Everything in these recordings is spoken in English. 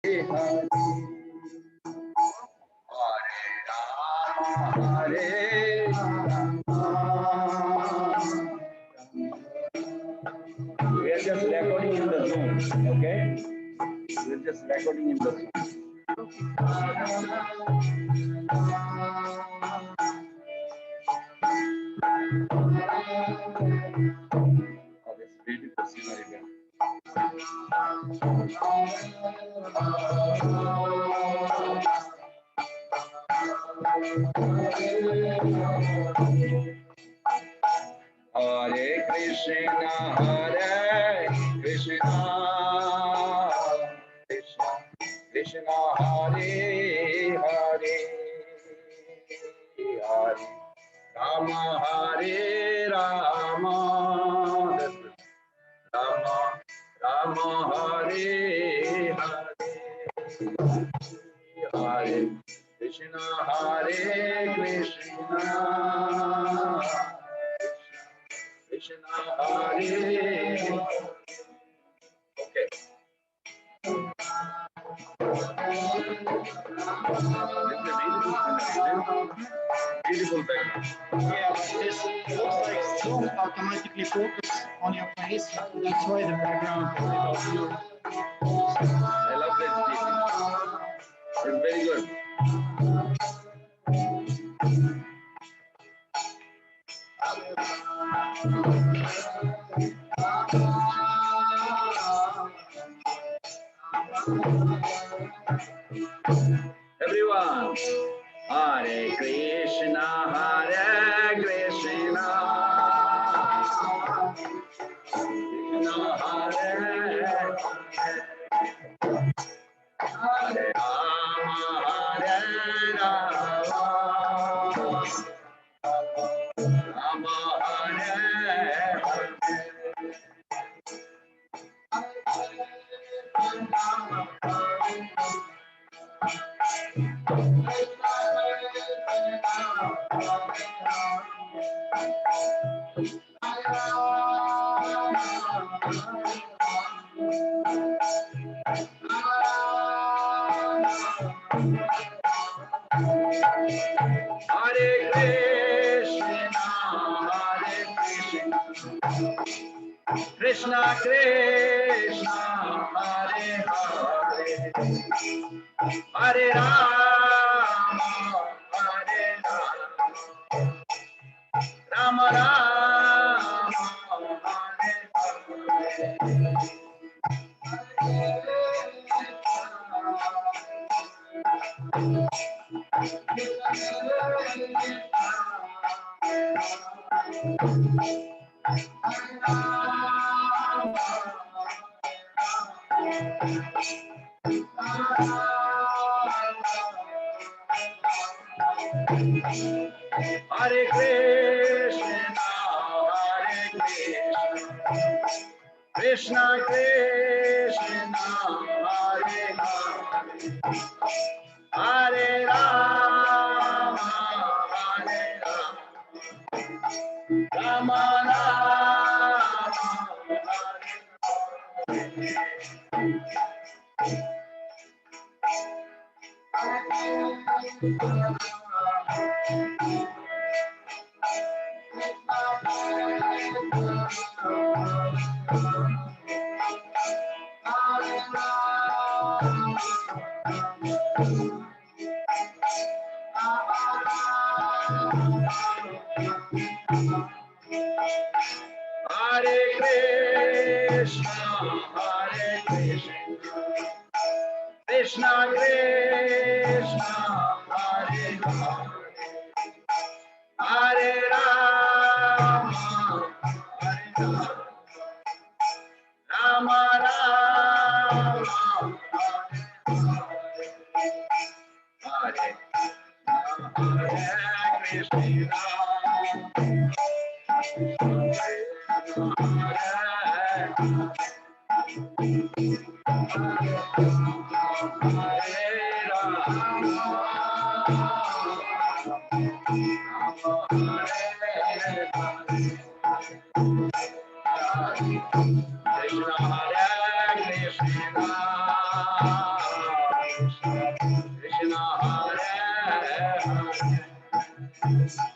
Hare we are just recording in the Zoom, okay? We are just recording in the Zoom. Oh, this beautiful scenery there. Hare Krishna, Krishna Krishna, Hare Hare, Hare Rama, Hare Rama, Rama Rama, Hare Hare, Hare Krishna, Hare Krishna, Krishna Hare. Okay. Beautiful background. Yeah, but this looks like Zoom automatically focus on your face. That's why the background is about you. I love that detail. It's very good. Everyone, Hare Krishna, Hare Krishna, Krishna Hare Hare Rama, Hare Rama, Rama Hare Hare. Hare Krishna, Hare Krishna, Krishna Krishna, Hare Hare, Hare Rama, Hare Rama, Rama Rama, Hare Hare Krishna, Hare Krishna, Krishna Krishna, Hare Hare, Hare Rama, Hare Rama, Rama Hare Krishna, Hare Krishna, Krishna Krishna, Hare Hare, Hare Rama, Hare Rama, Rama Hare Krishna. Krishna Hare Krishna, Krishna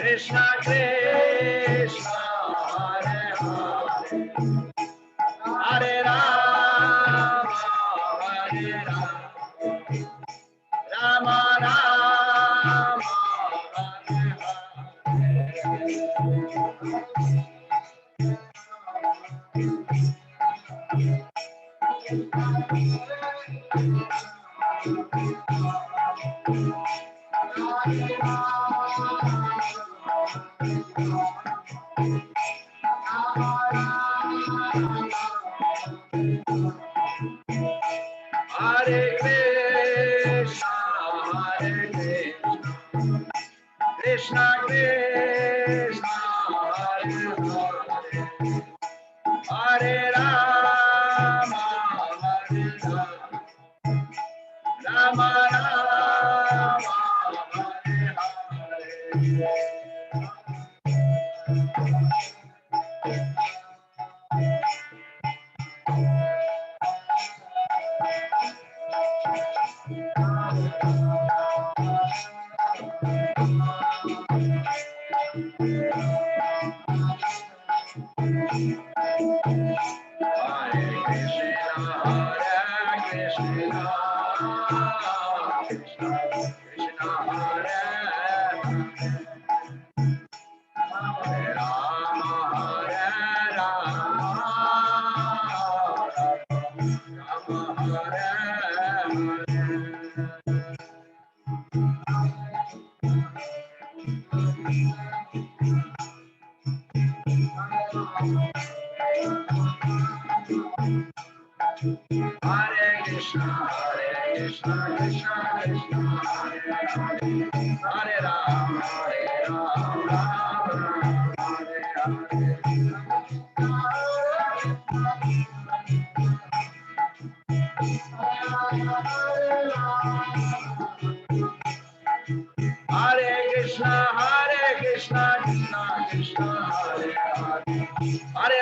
Krishna Hare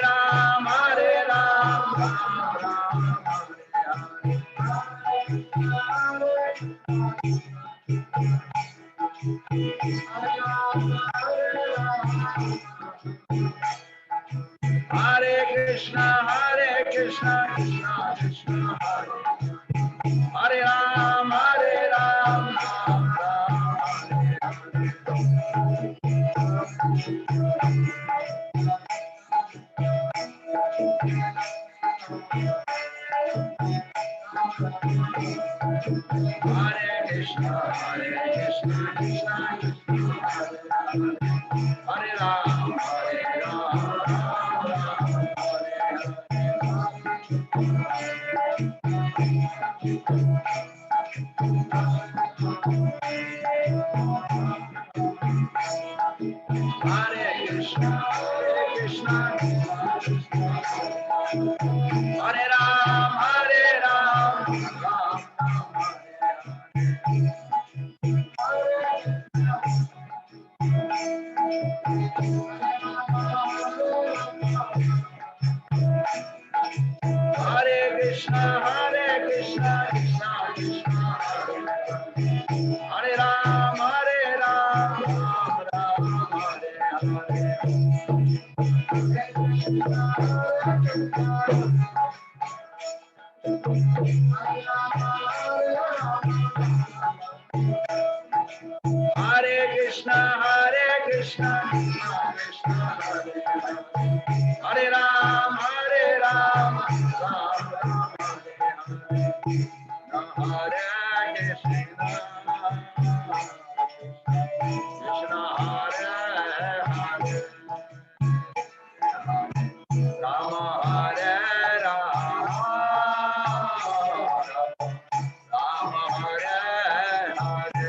Hare Hare Rama Hare Rama Rama Hare Krishna Hare Krishna Krishna Hare Hare Hare Rama Hare Rama Rama Hare Hare Krishna, Krishna Krishna, Hare Ram, Ram Ram, Hare Hare. Hare Krishna, Krishna Krishna, Hare Ram, Ram Ram, Hare Krishna, Krishna Hare Hare, Rama Hare Rama, Rama Hare Hare,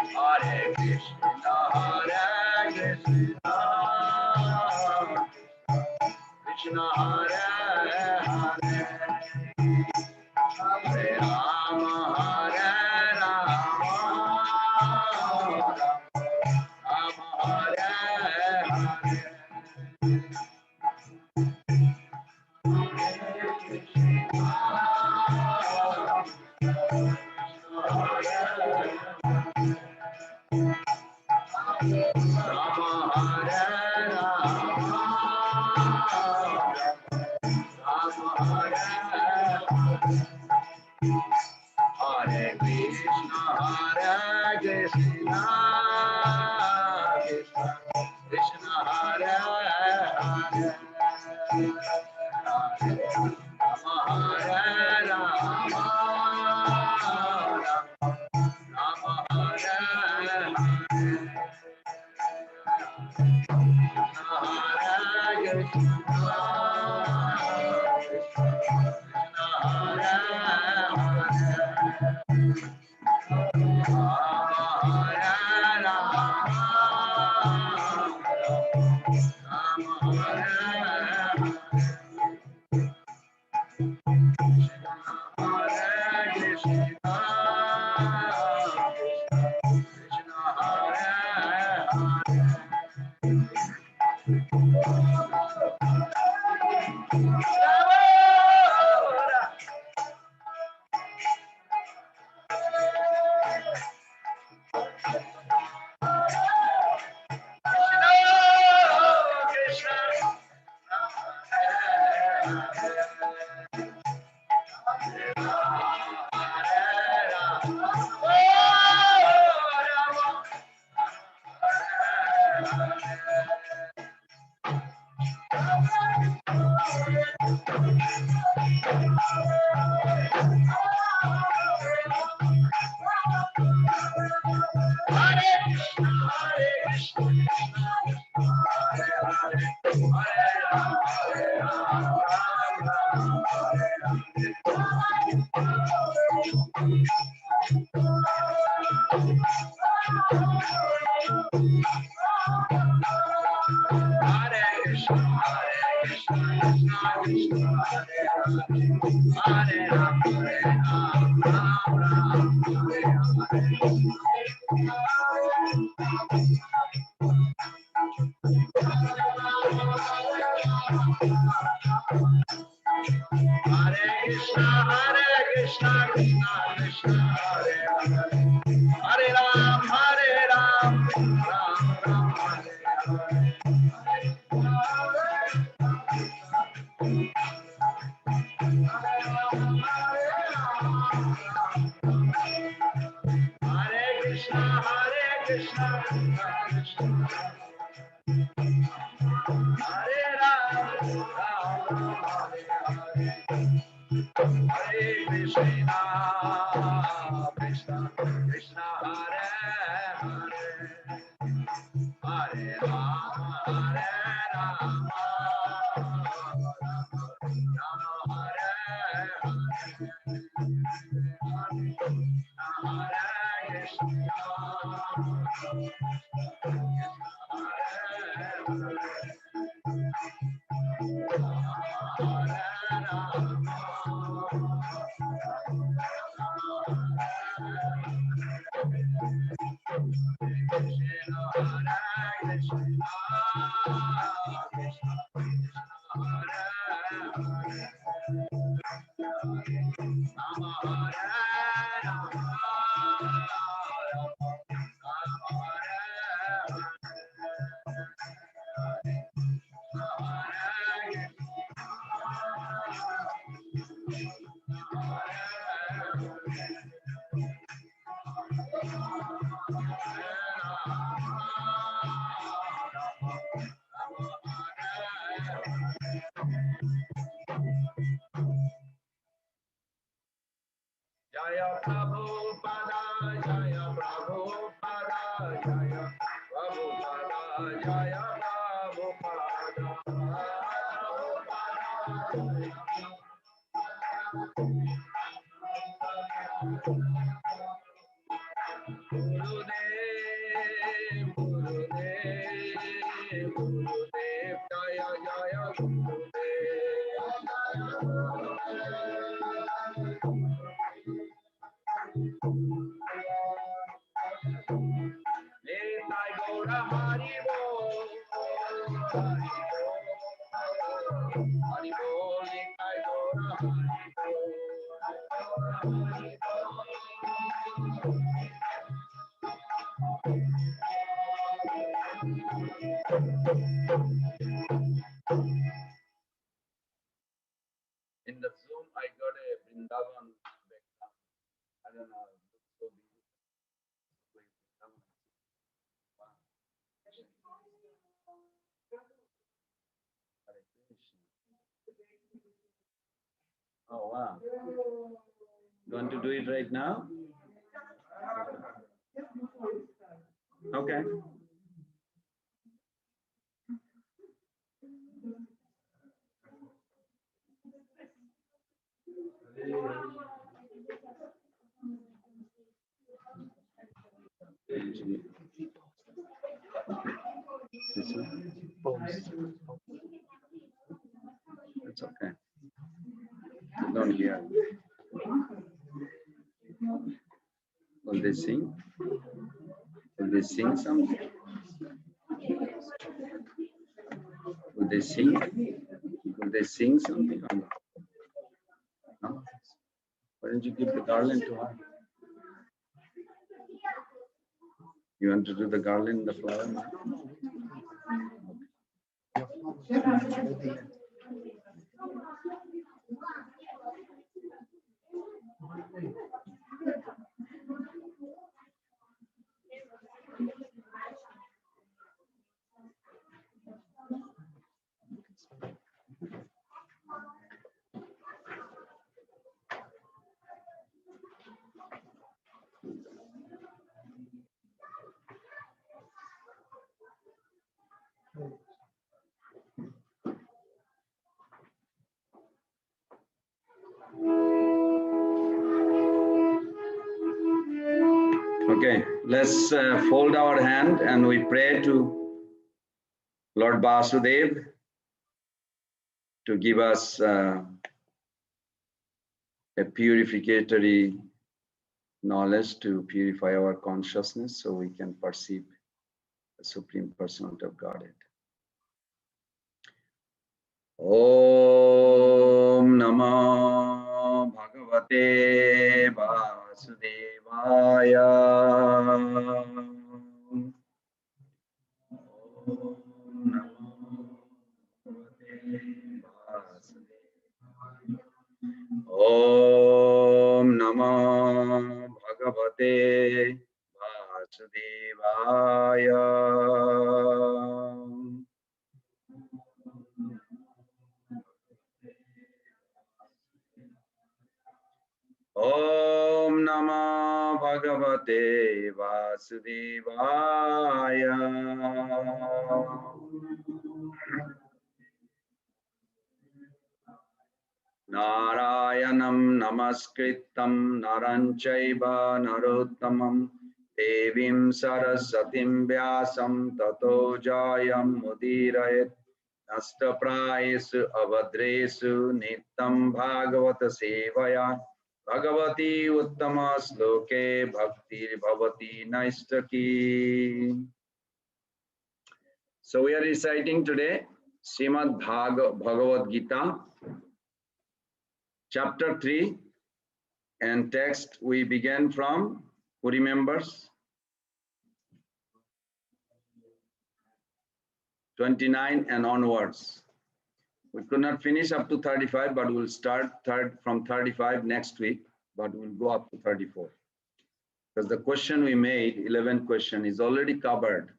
Hare Krishna, Krishna Hare Hare, Hare Rama, Rama Hare Hare. Hare Krishna, Krishna Krishna Hare Hare, Rama Hare Rama, Rama Hare Hare, Hare Krishna, Krishna Hare Jaya Prabhupada, Jaya Prabhupada, Jaya Prabhupada, Jaya Prabhupada. Gurudev, Gurudev, Gurudev, Jaya Jaya Gurudev. Nitai Gaura Hari Bol, Hari Bol, Hari Bol, Nitai Gaura Hari Bol, Hari Bol. In the Zoom, I got a Vrindavan background. I don't know, it looks so beautiful. Wow. Hare Krishna. Oh, wow. You want to do it right now? Okay. This one? It's okay. Don't hear. Will they sing? Will they sing something? Will they sing? Will they sing something or not? No? Why don't you give the garland to her? You want to do the garland, the flower? Okay, let's fold our hand and we pray to Lord Vasudev to give us a purificatory knowledge to purify our consciousness so we can perceive the Supreme Personality of Godhead. Om Namo Bhagavate Vasudevaya. Om Namo Bhagavate Vasudevaya. Om Namo Bhagavate Vasudevaya. Narayanam Namaskritam Naranchaiva Narottamam Devim Sarasatim Vyasam Tato Jayam Mudirayet Nastaprayesu Avadresu Nitam Bhagavata Sevaya Bhagavati Uttama Sloke Bhakti Bhavati Naistaki. So we are reciting today Srimad Bhagavad Gita, Chapter 3, and text we began from, who remembers? 29 and onwards. We could not finish up to 35, but we'll start from 35 next week, but we'll go up to 34. Because the question we made, 11th question, is already covered.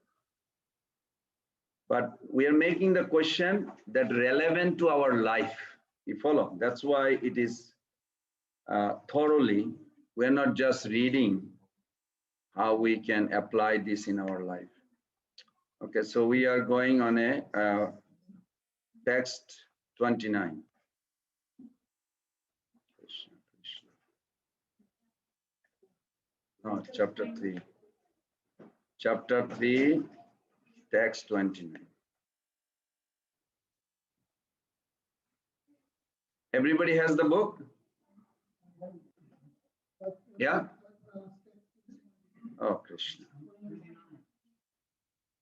But we are making the question that relevant to our life. You follow? That's why it is thoroughly, We're not just reading, how we can apply this in our life. Okay, so we are going on a text 29. No, chapter 3. Chapter 3, text 29. Everybody has the book? Yeah? Oh, Krishna.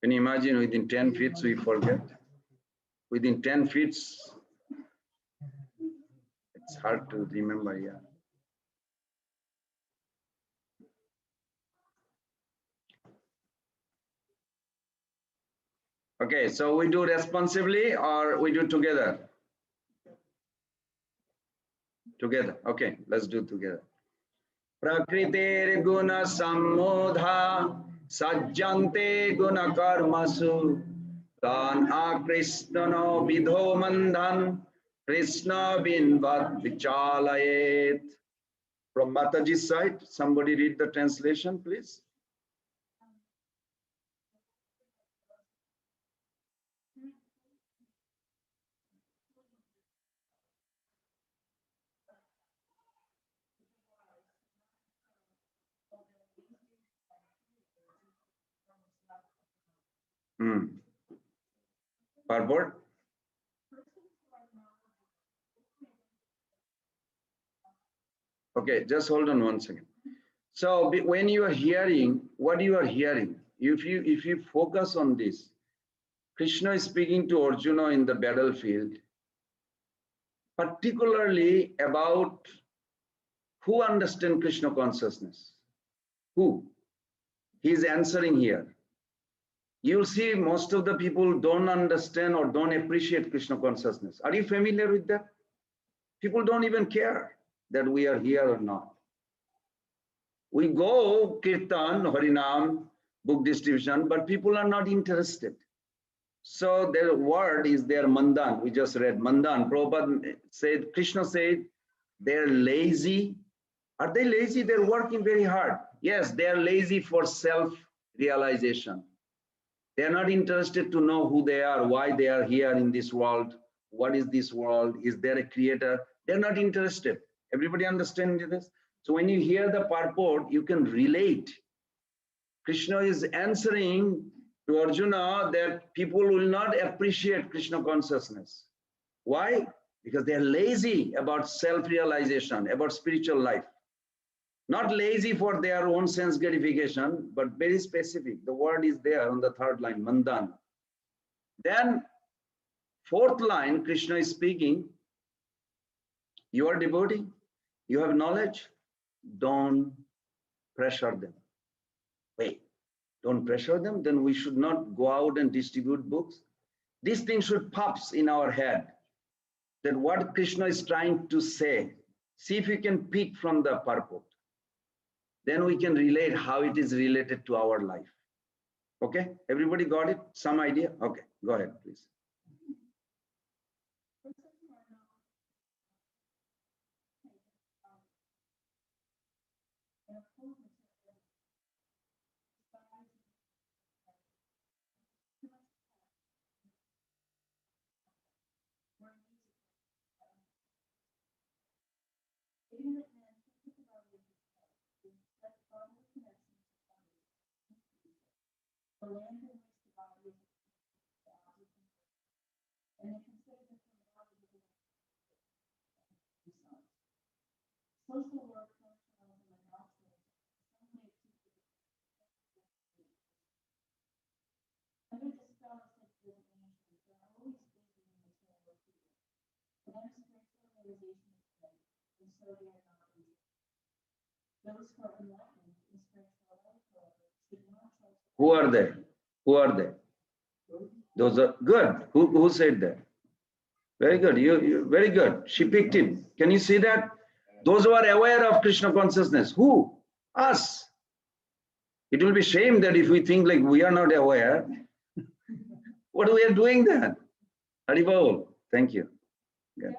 Can you imagine within 10 feet we forget? Within 10 feet, it's hard to remember, yeah. Okay, so we do responsibly or we do together? Together, okay, let's do together. Prakritir guna sammodha sajjante guna karmasu tan akristano vidho mandhan Krishna binvat vichalayet. From Mataji's side, somebody read the translation, please. Purport? Okay, just hold on one second. So when you are hearing, what you are hearing, if you focus on this, Krishna is speaking to Arjuna in the battlefield, particularly about who understands Krishna consciousness. Who? He is answering here. You'll see most of the people don't understand or don't appreciate Krishna consciousness. Are you familiar with that? People don't even care that we are here or not. We go Kirtan, Harinam, book distribution, but people are not interested. So their word is their Mandan. We just read Mandan. Prabhupada said, Krishna said, they're lazy. Are they lazy? They're working very hard. Yes, they're lazy for self-realization. They're not interested to know who they are, why they are here in this world. What is this world? Is there a creator? They're not interested. Everybody understand this? So when you hear the purport, you can relate. Krishna is answering to Arjuna that people will not appreciate Krishna consciousness. Why? Because they're lazy about self-realization, about spiritual life. Not lazy for their own sense gratification, but very specific. The word is there on the third line, Mandan. Then, fourth line, Krishna is speaking, you are devotee, you have knowledge, don't pressure them. Wait, don't pressure them, then we should not go out and distribute books. This thing should pop in our head, that what Krishna is trying to say, see if you can pick from the purport. Then we can relate how it is related to our life. Okay, everybody got it? Some idea? Okay, go ahead, please. Who are they? Who are they? Those are good. Who said that? Very good. You very good. She picked it. Can you see that? Those who are aware of Krishna consciousness. Who? Us. It will be shame that if we think like we are not aware, what we are doing then? Haribol. Thank you. Yeah.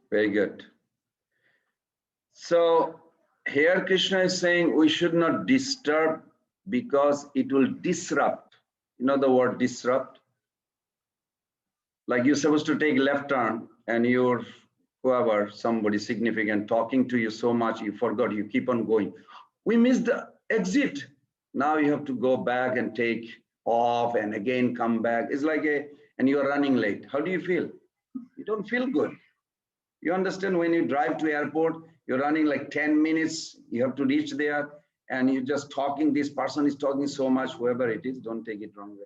Very good. So here Krishna is saying we should not disturb because it will disrupt. You know the word disrupt? Like you're supposed to take left turn and you're whoever, somebody significant talking to you so much, you forgot, you keep on going. We missed the exit. Now you have to go back and take off and again come back. It's like and you're running late. How do you feel? You don't feel good. You understand when you drive to airport, you're running like 10 minutes, you have to reach there and you're just talking, this person is talking so much, whoever it is, don't take it wrong way.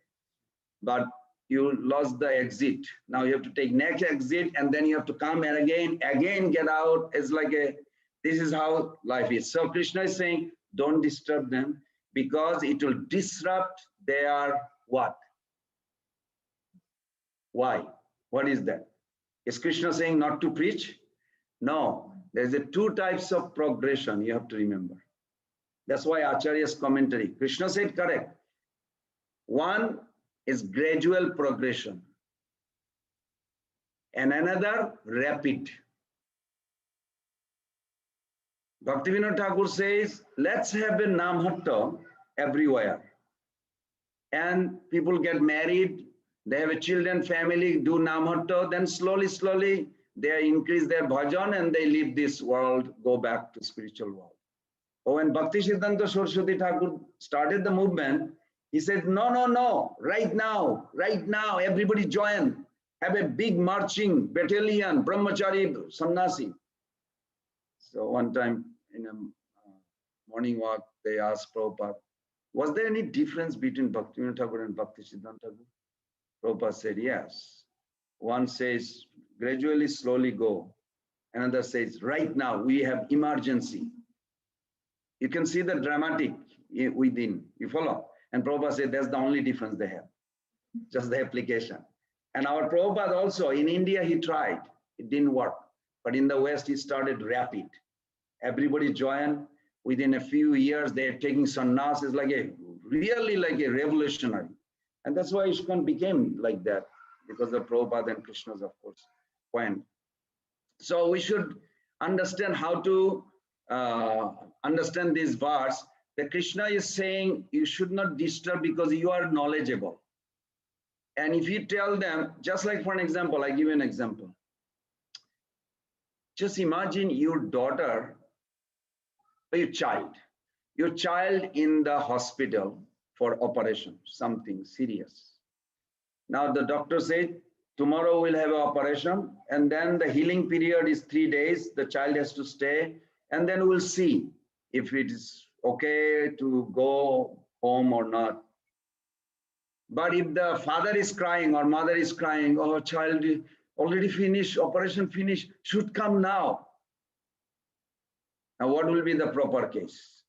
But you lost the exit. Now you have to take next exit and then you have to come and again get out. It's like this is how life is. So Krishna is saying, don't disturb them because it will disrupt their what? Why? What is that? Is Krishna saying not to preach? No, there's two types of progression you have to remember. That's why Acharya's commentary, Krishna said correct. One is gradual progression and another rapid. Bhaktivinoda Thakur says, let's have a Namhatta everywhere. And people get married, they have a children, family, do Namhatta, then slowly, they increase their bhajan and they leave this world, go back to spiritual world. Oh, when Bhakti Siddhanta Saraswati Thakur started the movement, he said, no, right now, everybody join, have a big marching battalion, brahmachari, sannyasi. So one time in a morning walk, they asked Prabhupada, was there any difference between Bhaktivinoda Thakur and Bhakti Siddhanta Thakur? Prabhupada said, yes. One says, gradually, slowly go. Another says, right now, we have emergency. You can see the dramatic within, you follow? And Prabhupada said, that's the only difference they have, just the application. And our Prabhupada also, in India, he tried. It didn't work. But in the West, he started rapid. Everybody joined. Within a few years, they're taking sannyas. It's really like a revolutionary. And that's why ISKCON became like that, because of Prabhupada and Krishna's, of course, point. So we should understand how to understand this verse, that Krishna is saying you should not disturb because you are knowledgeable. And if you tell them, just like for an example, I give you an example. Just imagine your daughter, or your child in the hospital for operation, something serious. Now the doctor said, tomorrow we'll have an operation and then the healing period is 3 days. The child has to stay and then we'll see if it is okay to go home or not. But if the father is crying or mother is crying, oh, child already finished, operation finished, should come now. Now what will be the proper case?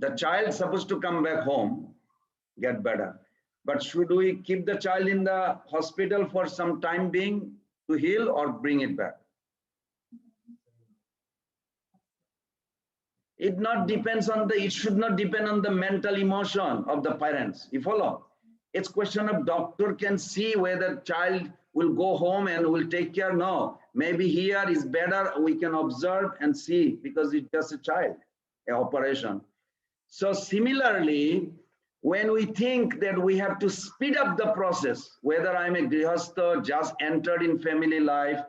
The child is supposed to come back home, get better. But should we keep the child in the hospital for some time being to heal or bring it back? It should not depend on the mental emotion of the parents. You follow? It's question of doctor can see whether child will go home and will take care. No, maybe here is better. We can observe and see because it's just a child, an operation. So similarly, when we think that we have to speed up the process, whether I'm a grihastha, just entered in family life,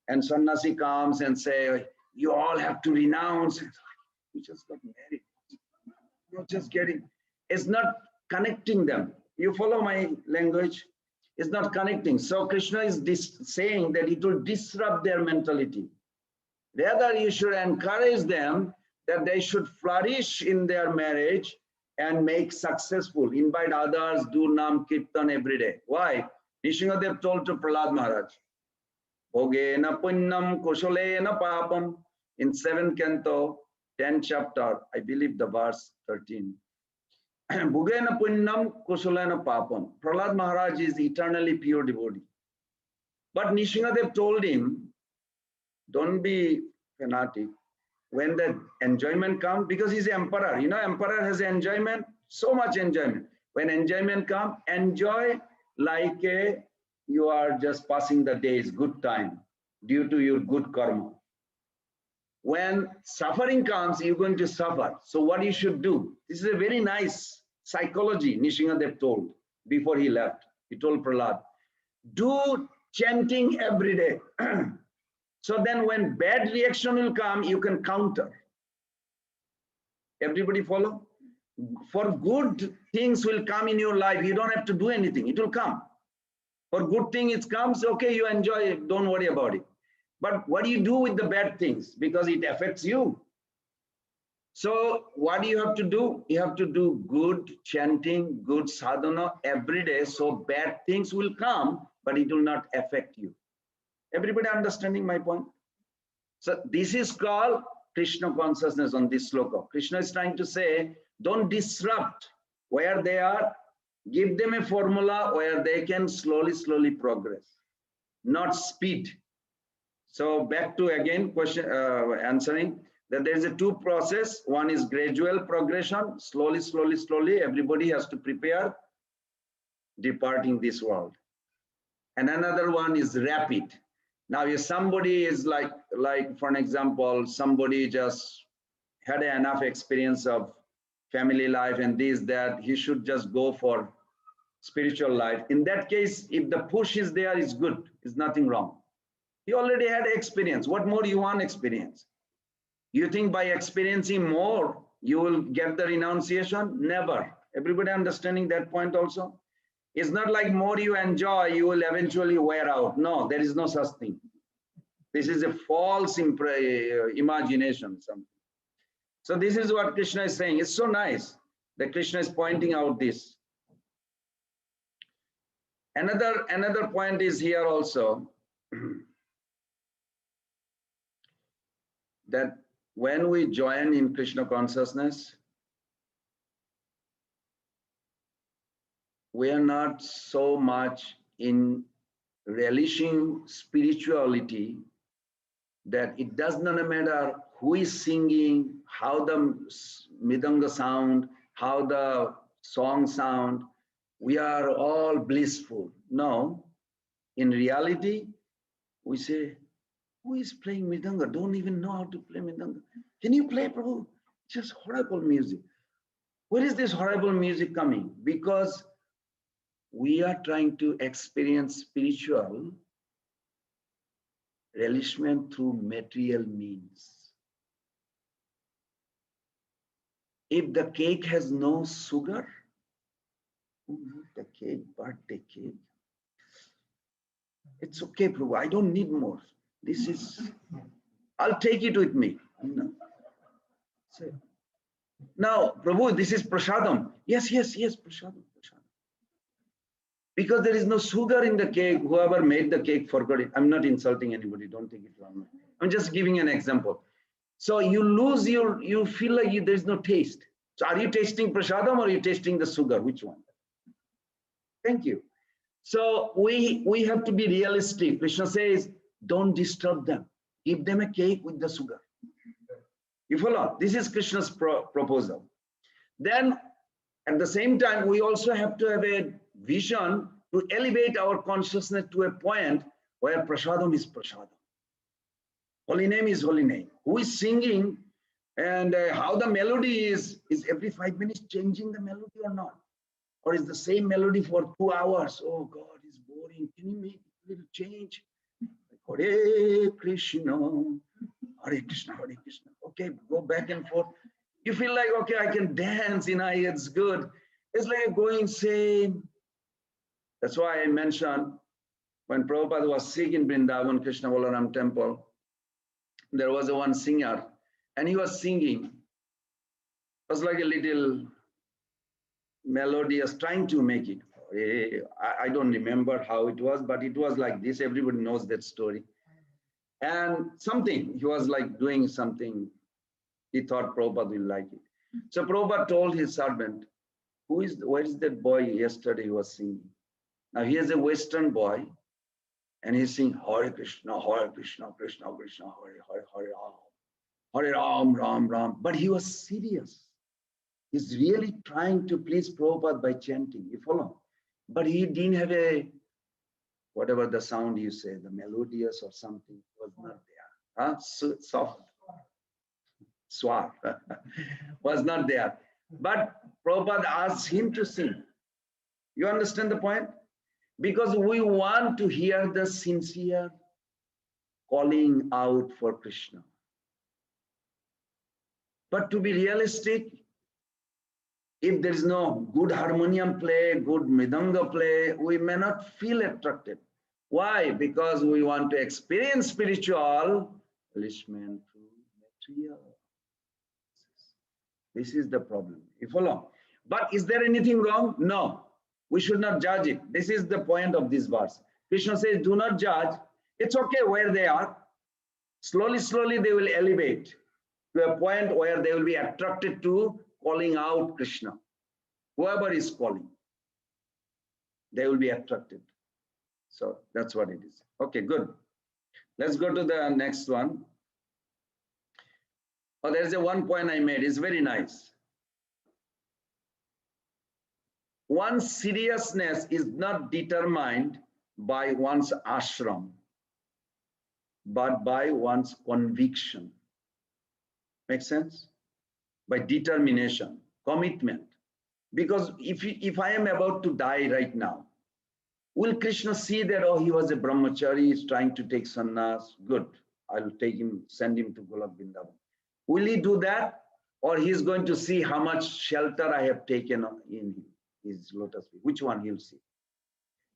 and sannyasi comes and say, you all have to renounce. We just got married. You're just getting, it's not connecting them. You follow my language? It's not connecting. So Krishna is saying that it will disrupt their mentality. Rather, you should encourage them that they should flourish in their marriage and make successful, invite others, do Nam Kirtan every day. Why? Nishingadev told to Prahlad Maharaj, Bhogena punyam kushalena papam, in 7th canto, 10th chapter, I believe the verse 13. Bhogena punyam kushalena papam. Prahlad Maharaj is eternally pure devotee. But Nishingadev told him, don't be fanatic. When the enjoyment comes, because he's emperor, you know, emperor has enjoyment, so much enjoyment. When enjoyment comes, enjoy like you are just passing the days, good time, due to your good karma. When suffering comes, you're going to suffer. So what you should do? This is a very nice psychology Nishingadev told before he left. He told Prahlad, do chanting every day. So then when bad reaction will come, you can counter. Everybody follow? For good things will come in your life. You don't have to do anything. It will come. For good thing it comes, okay, you enjoy it. Don't worry about it. But what do you do with the bad things? Because it affects you. So what do you have to do? You have to do good chanting, good sadhana every day. So bad things will come, but it will not affect you. Everybody understanding my point? So this is called Krishna consciousness on this sloka. Krishna is trying to say, don't disrupt where they are. Give them a formula where they can slowly progress, not speed. So back to again question answering that there is a two process. One is gradual progression, slowly. Everybody has to prepare departing this world. And another one is rapid. Now, if somebody is like for an example, somebody just had enough experience of family life and this, that, he should just go for spiritual life. In that case, if the push is there, it's good. It's nothing wrong. He already had experience. What more you want experience? You think by experiencing more, you will get the renunciation? Never. Everybody understanding that point also? It's not like more you enjoy, you will eventually wear out. No, there is no such thing. This is a false imagination. Something. So this is what Krishna is saying. It's so nice that Krishna is pointing out this. Another point is here also that when we join in Krishna consciousness, we are not so much in relishing spirituality that it does not matter who is singing, how the midanga sound, how the song sound, we are all blissful. No, in reality, we say, who is playing midanga? Don't even know how to play midanga. Can you play, Prabhu? Just horrible music. Where is this horrible music coming? Because we are trying to experience spiritual relishment through material means. If the cake has no sugar, the cake, birthday cake, it's okay, Prabhu, I don't need more. This is, I'll take it with me. No. Now, Prabhu, this is prasadam. Yes, prasadam. Because there is no sugar in the cake, whoever made the cake forgot it. I'm not insulting anybody, don't take it wrong. I'm just giving an example. So you lose you feel like there's no taste. So are you tasting prasadam or are you tasting the sugar? Which one? Thank you. So we have to be realistic. Krishna says, don't disturb them. Give them a cake with the sugar. You follow? This is Krishna's proposal. Then at the same time, we also have to have a vision to elevate our consciousness to a point where prasadam is prasadam. Holy name is holy name. Who is singing and how the melody is every 5 minutes changing the melody or not? Or is the same melody for 2 hours? Oh God, it's boring. Can you make a little change? Hare Krishna, Hare Krishna, Hare Krishna. Okay, go back and forth. You feel like, okay, I can dance, it's good. It's like going same. That's why I mentioned when Prabhupada was sick in Vrindavan, Krishna Balaram temple, there was one singer and he was singing. It was like a little melodious, trying to make it. I don't remember how it was, but it was like this. Everybody knows that story. And something, he was like doing something. He thought Prabhupada will like it. So Prabhupada told his servant, where is that boy yesterday he was singing? Now he is a Western boy, and he's singing Hare Krishna, Krishna Krishna, Hare Hare, Hare Ram, Hare Ram, Ram Ram. But he was serious. He's really trying to please Prabhupada by chanting. You follow? But he didn't have a, whatever the sound you say, the melodious or something was not there. Soft, swar was not there. But Prabhupada asked him to sing. You understand the point? Because we want to hear the sincere calling out for Krishna. But to be realistic, if there is no good harmonium play, good mridanga play, we may not feel attracted. Why? Because we want to experience spiritual relishment through material. This is the problem. You follow? But is there anything wrong? No. We should not judge it. This is the point of this verse. Krishna says, do not judge. It's okay where they are. Slowly, slowly they will elevate to a point where they will be attracted to calling out Krishna. Whoever is calling, they will be attracted. So that's what it is. Okay, good. Let's go to the next one. Oh, there's a one point I made. It's very nice. One's seriousness is not determined by one's ashram, but by one's conviction. Make sense? By determination, commitment. Because if I am about to die right now, will Krishna see that, oh, he was a brahmachari, he's trying to take sannyas? Good. I'll take him, send him to Golok Vrindavan. Will he do that? Or he's going to see how much shelter I have taken in his lotus feet? Which one he'll see?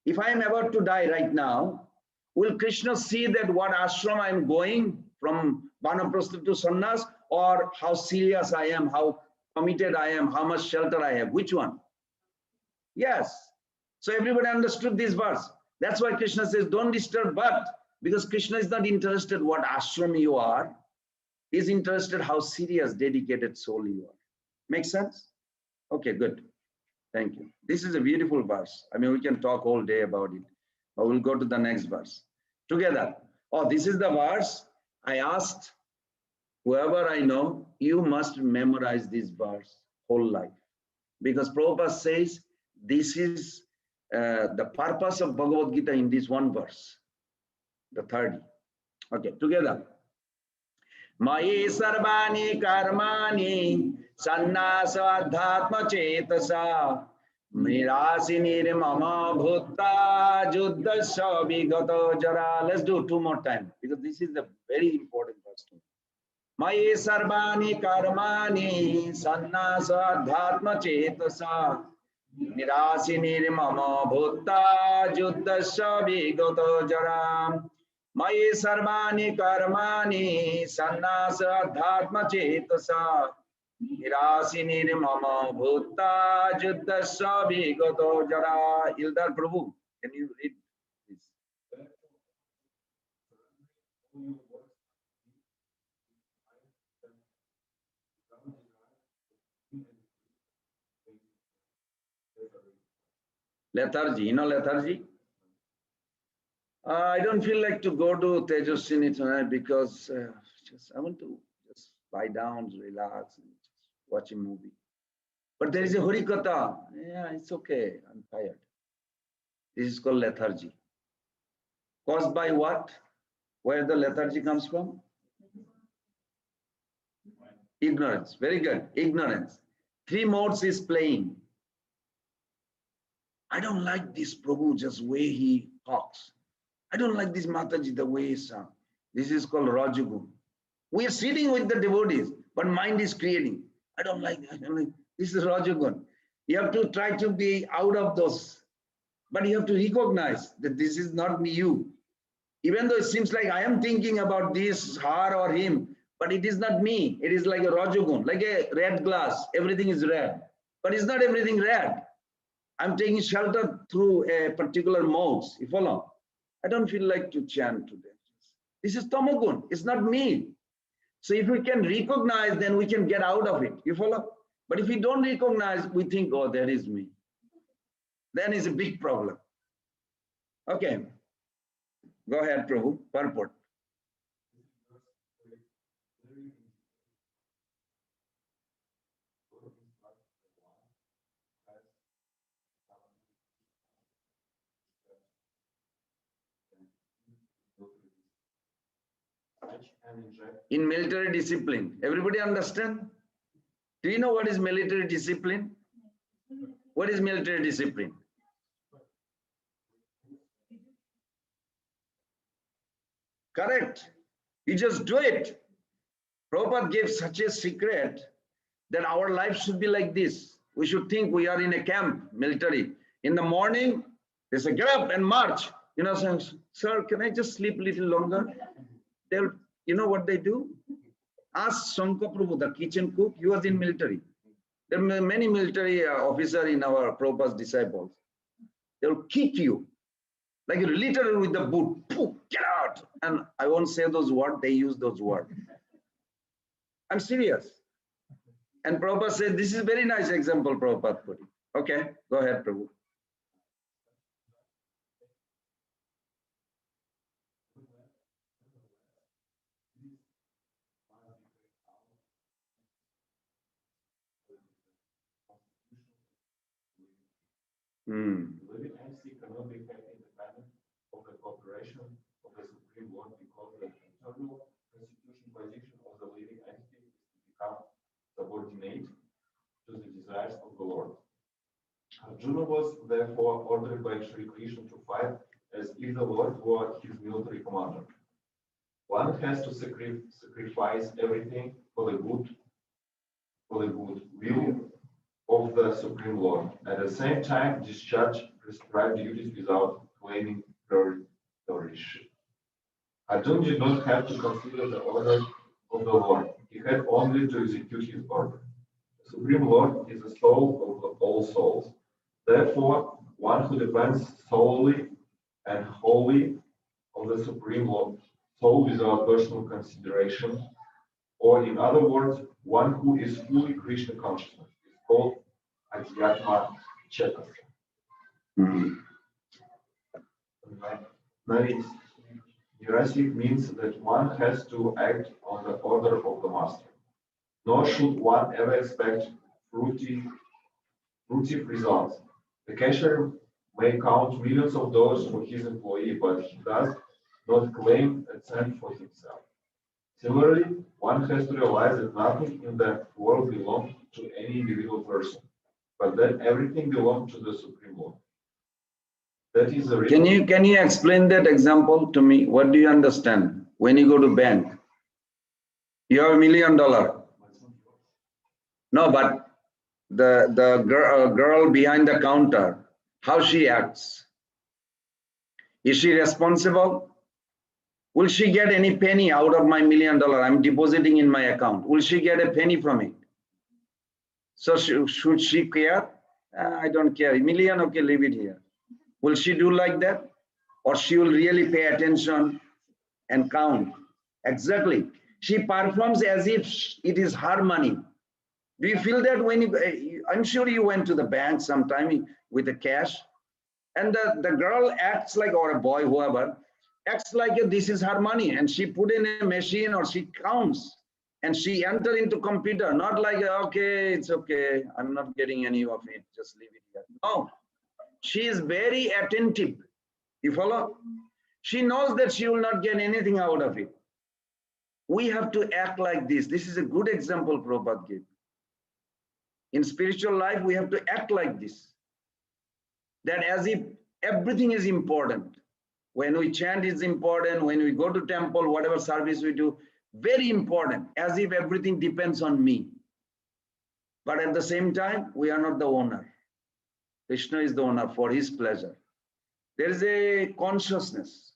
If I am about to die right now, will Krishna see that what ashram I am going from Vanaprastha to sannyas, or how serious I am, how committed I am, how much shelter I have? Which one? Yes. So everybody understood this verse. That's why Krishna says, don't disturb, but because Krishna is not interested what ashram you are, he's interested how serious, dedicated soul you are. Make sense? Okay, good. Thank you. This is a beautiful verse. I mean, we can talk all day about it. But we'll go to the next verse. Together. Oh, this is the verse. I asked whoever I know, you must memorize this verse whole life. Because Prabhupada says this is the purpose of Bhagavad Gita in this one verse, the 30. Okay, together. Maye sarvani karmani sannasa adhatma chetasa mirasinir mama bhutta juddasya vigato jara. Let's do two more times because this is the very important verse. Maye sarvani karmani sannasa adhatma chetasa mirasinir mama bhutta juddasya vigato jara. Maye sarvani karmani sannasa dhatma chetasa nirasinir mama bhutta juddasya vigato jara. Ildar Prabhu, can you read this? Lethargy, you know lethargy? I don't feel like to go to Tejaswini tonight because I want to just lie down, relax, and just watch a movie. But there is a Harikatha. Yeah, it's okay. I'm tired. This is called lethargy. Caused by what? Where the lethargy comes from? Ignorance. Very good. Ignorance. 3 modes is playing. I don't like this Prabhu, just way he talks. I don't like this Mataji, the way he sounds. This is called Rajagun. We are sitting with the devotees, but mind is creating. I don't like that. This is Rajagun. You have to try to be out of those, but you have to recognize that this is not me, you. Even though it seems like I am thinking about this, her or him, But it is not me. It is like a Rajagun, like a red glass. Everything is red. But it's not everything red. I'm taking shelter through a particular modes. You follow? I don't feel like to chant today. This is Tamogun. It's not me. So if we can recognize, then we can get out of it. You follow? But if we don't recognize, we think, oh, that is me. Then it's a big problem. Okay. Go ahead, Prabhu. Purport. In military discipline, everybody understand? Do you know what is military discipline? What is military discipline? Correct. You just do it. Prabhupada gave such a secret that our life should be like this. We should think we are in a camp, military. In the morning, they say, get up and march. You know, sir, can I just sleep a little longer? They'll, you know what they do? Ask Shankar Prabhu, the kitchen cook, he was in military. There are many military officers in our Prabhupada's disciples. They'll kick you, like literally with the boot, poof, get out. And I won't say those words, they use those words. I'm serious. And Prabhupada said, this is a very nice example, Prabhupada put it. Okay, go ahead, Prabhu. Living entity cannot be kept independent of the cooperation of the Supreme Lord because the internal constitution position of the living entity is to become subordinate to the desires of the Lord. Arjuna was therefore ordered by Sri Krishna to fight as if the Lord were his military commander. One has to sacrifice everything for the good will of the Supreme Lord. At the same time, discharge prescribed duties without claiming priority. Arjuna did not have to consider the order of the Lord. He had only to execute his order. The Supreme Lord is the soul of all souls. Therefore, one who depends solely and wholly on the Supreme Lord, soul without personal consideration, or in other words, one who is fully Krishna consciousness, is called Adhyatma Chetas. Nirasik means that one has to act on the order of the master. Nor should one ever expect fruitive results. The cashier may count millions of dollars for his employee, but he does not claim a cent for himself. Similarly, one has to realize that nothing in the world belongs to any individual person, but that everything belongs to the Supreme Lord. That is the Can you explain that example to me? What do you understand when you go to bank? You have $1 million. No, but the girl behind the counter, how she acts? Is she responsible? Will she get any penny out of my $1 million? I'm depositing in my account. Will she get a penny from it? So should she care? I don't care. $1 million, okay, leave it here. Will she do like that? Or she will really pay attention and count? Exactly. She performs as if it is her money. Do you feel that when you, I'm sure you went to the bank sometime with the cash, and the girl acts like, or a boy, whoever, acts like this is her money, and she put in a machine or she counts and she enter into computer, not like, okay, it's okay, I'm not getting any of it, just leave it here. No, she is very attentive. You follow? She knows that she will not get anything out of it. We have to act like this. This is a good example Prabhupada gave. In spiritual life, we have to act like this. That as if everything is important. When we chant, it's important. When we go to temple, whatever service we do, very important, as if everything depends on me. But at the same time, we are not the owner. Krishna is the owner for his pleasure. There is a consciousness.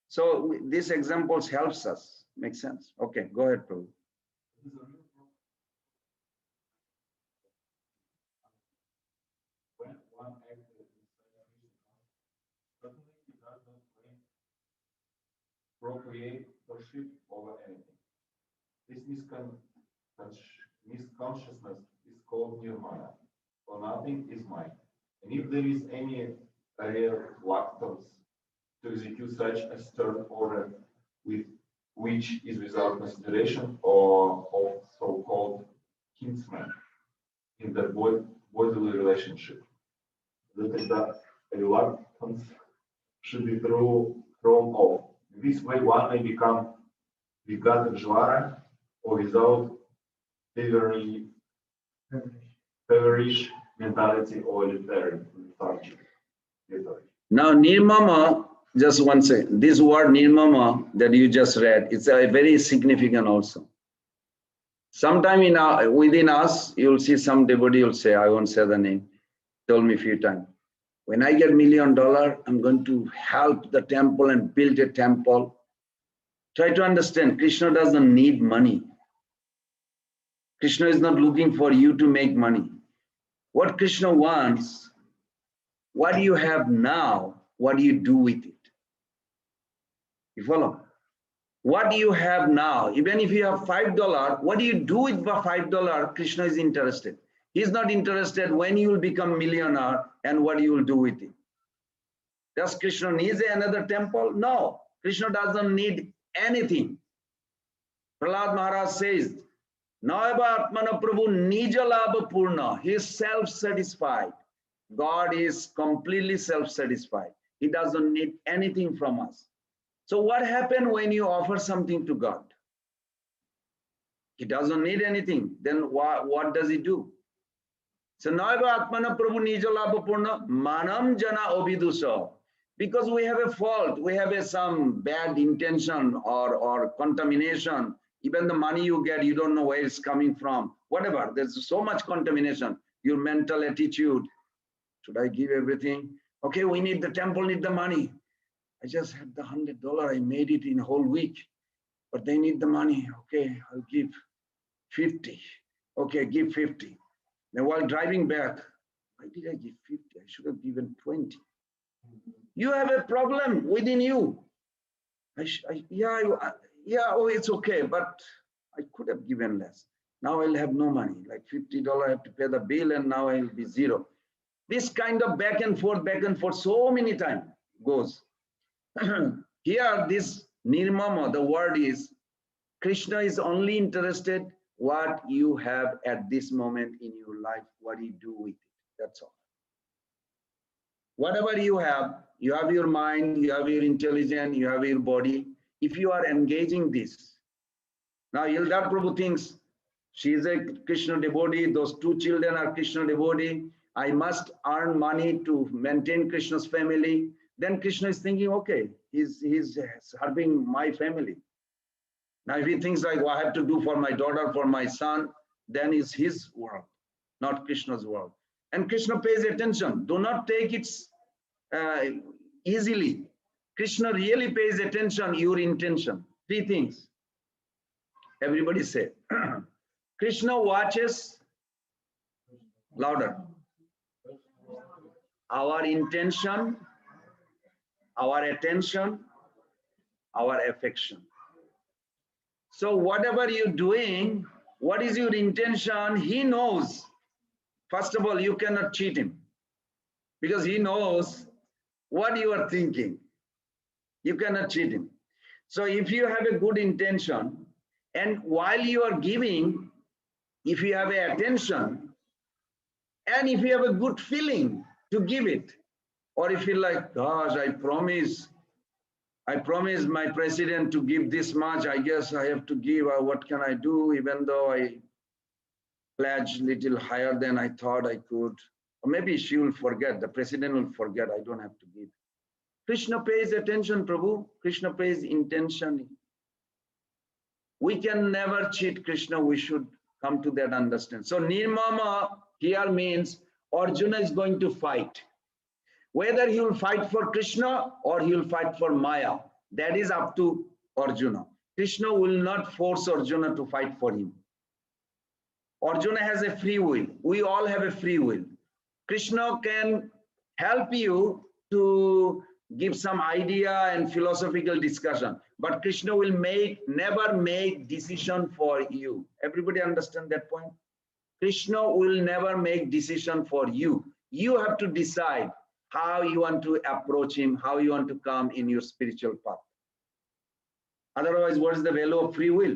So these examples helps us. Makes sense? Okay, go ahead, Prabhu. When one actor inside Krishna, certainly he does not claim procreate worship over anything. This misconsciousness is called nirmana, for nothing is mine. And if there is any reluctance to execute such a stern order, which is without consideration or of so-called kinsman in the bodily relationship, that reluctance should be thrown off. This way, one may become without jvara or without feverish mentality or lethargy. Now, nirmama, just one second. This word nirmama that you just read, it's a very significant also. Sometime within us, you'll see some devotee will say, I won't say the name, told me a few times. When I get $1 million, I'm going to help the temple and build a temple. Try to understand, Krishna doesn't need money. Krishna is not looking for you to make money. What Krishna wants, what you have now, what do you do with it? You follow? What you have now, even if you have $5, what do you do with the $5? Krishna is interested. He's not interested when you will become millionaire and what you will do with it. Does Krishna need another temple? No. Krishna doesn't need anything. Prahlad Maharaj says, Naeva Atmana Prabhu Nijalabha Purna. He is self-satisfied. God is completely self-satisfied. He doesn't need anything from us. So what happens when you offer something to God? He doesn't need anything. Then what does he do? So Naeva Atmana Prabhu Nijalabha Purna Manam Jana Obidusa. Because we have a fault, we have some bad intention or contamination. Even the money you get, you don't know where it's coming from. Whatever, there's so much contamination. Your mental attitude. Should I give everything? Okay, we need the temple, need the money. I just had the $100. I made it in a whole week. But they need the money. Okay, I'll give 50. Okay, give 50. Then while driving back, why did I give 50? I should have given 20. You have a problem within you. Oh, it's okay, but I could have given less. Now I'll have no money, like $50, I have to pay the bill and now I'll be zero. This kind of back and forth so many times goes. Here, this nirmama, the word is, Krishna is only interested what you have at this moment in your life, what you do with it, that's all. Whatever you have your mind, you have your intelligence, you have your body. If you are engaging this, now Yildar Prabhu thinks she is a Krishna devotee, those two children are Krishna devotee, I must earn money to maintain Krishna's family. Then Krishna is thinking, okay, he's serving my family. Now if he thinks like, well, I have to do for my daughter, for my son, then it's his world, not Krishna's world. And Krishna pays attention. Do not take it easily. Krishna really pays attention, your intention. Three things. Everybody say. Krishna watches, louder, our intention, our attention, our affection. So whatever you're doing, what is your intention? He knows. First of all, you cannot cheat him because he knows what you are thinking. You cannot cheat him. So if you have a good intention and while you are giving, if you have an attention and if you have a good feeling to give it, or if you're like, gosh, I promised my president to give this much, I guess I have to give, what can I do, even though I pledged a little higher than I thought I could. Or maybe she will forget, the president will forget, I don't have to give. Krishna pays attention, Prabhu. Krishna pays intention. We can never cheat Krishna, we should come to that understanding. So nirmama here means Arjuna is going to fight. Whether he will fight for Krishna or he will fight for Maya, that is up to Arjuna. Krishna will not force Arjuna to fight for him. Arjuna has a free will. We all have a free will. Krishna can help you to give some idea and philosophical discussion, but Krishna will never make decision for you. Everybody understand that point? Krishna will never make decision for you. You have to decide how you want to approach him, how you want to come in your spiritual path. Otherwise, what is the value of free will?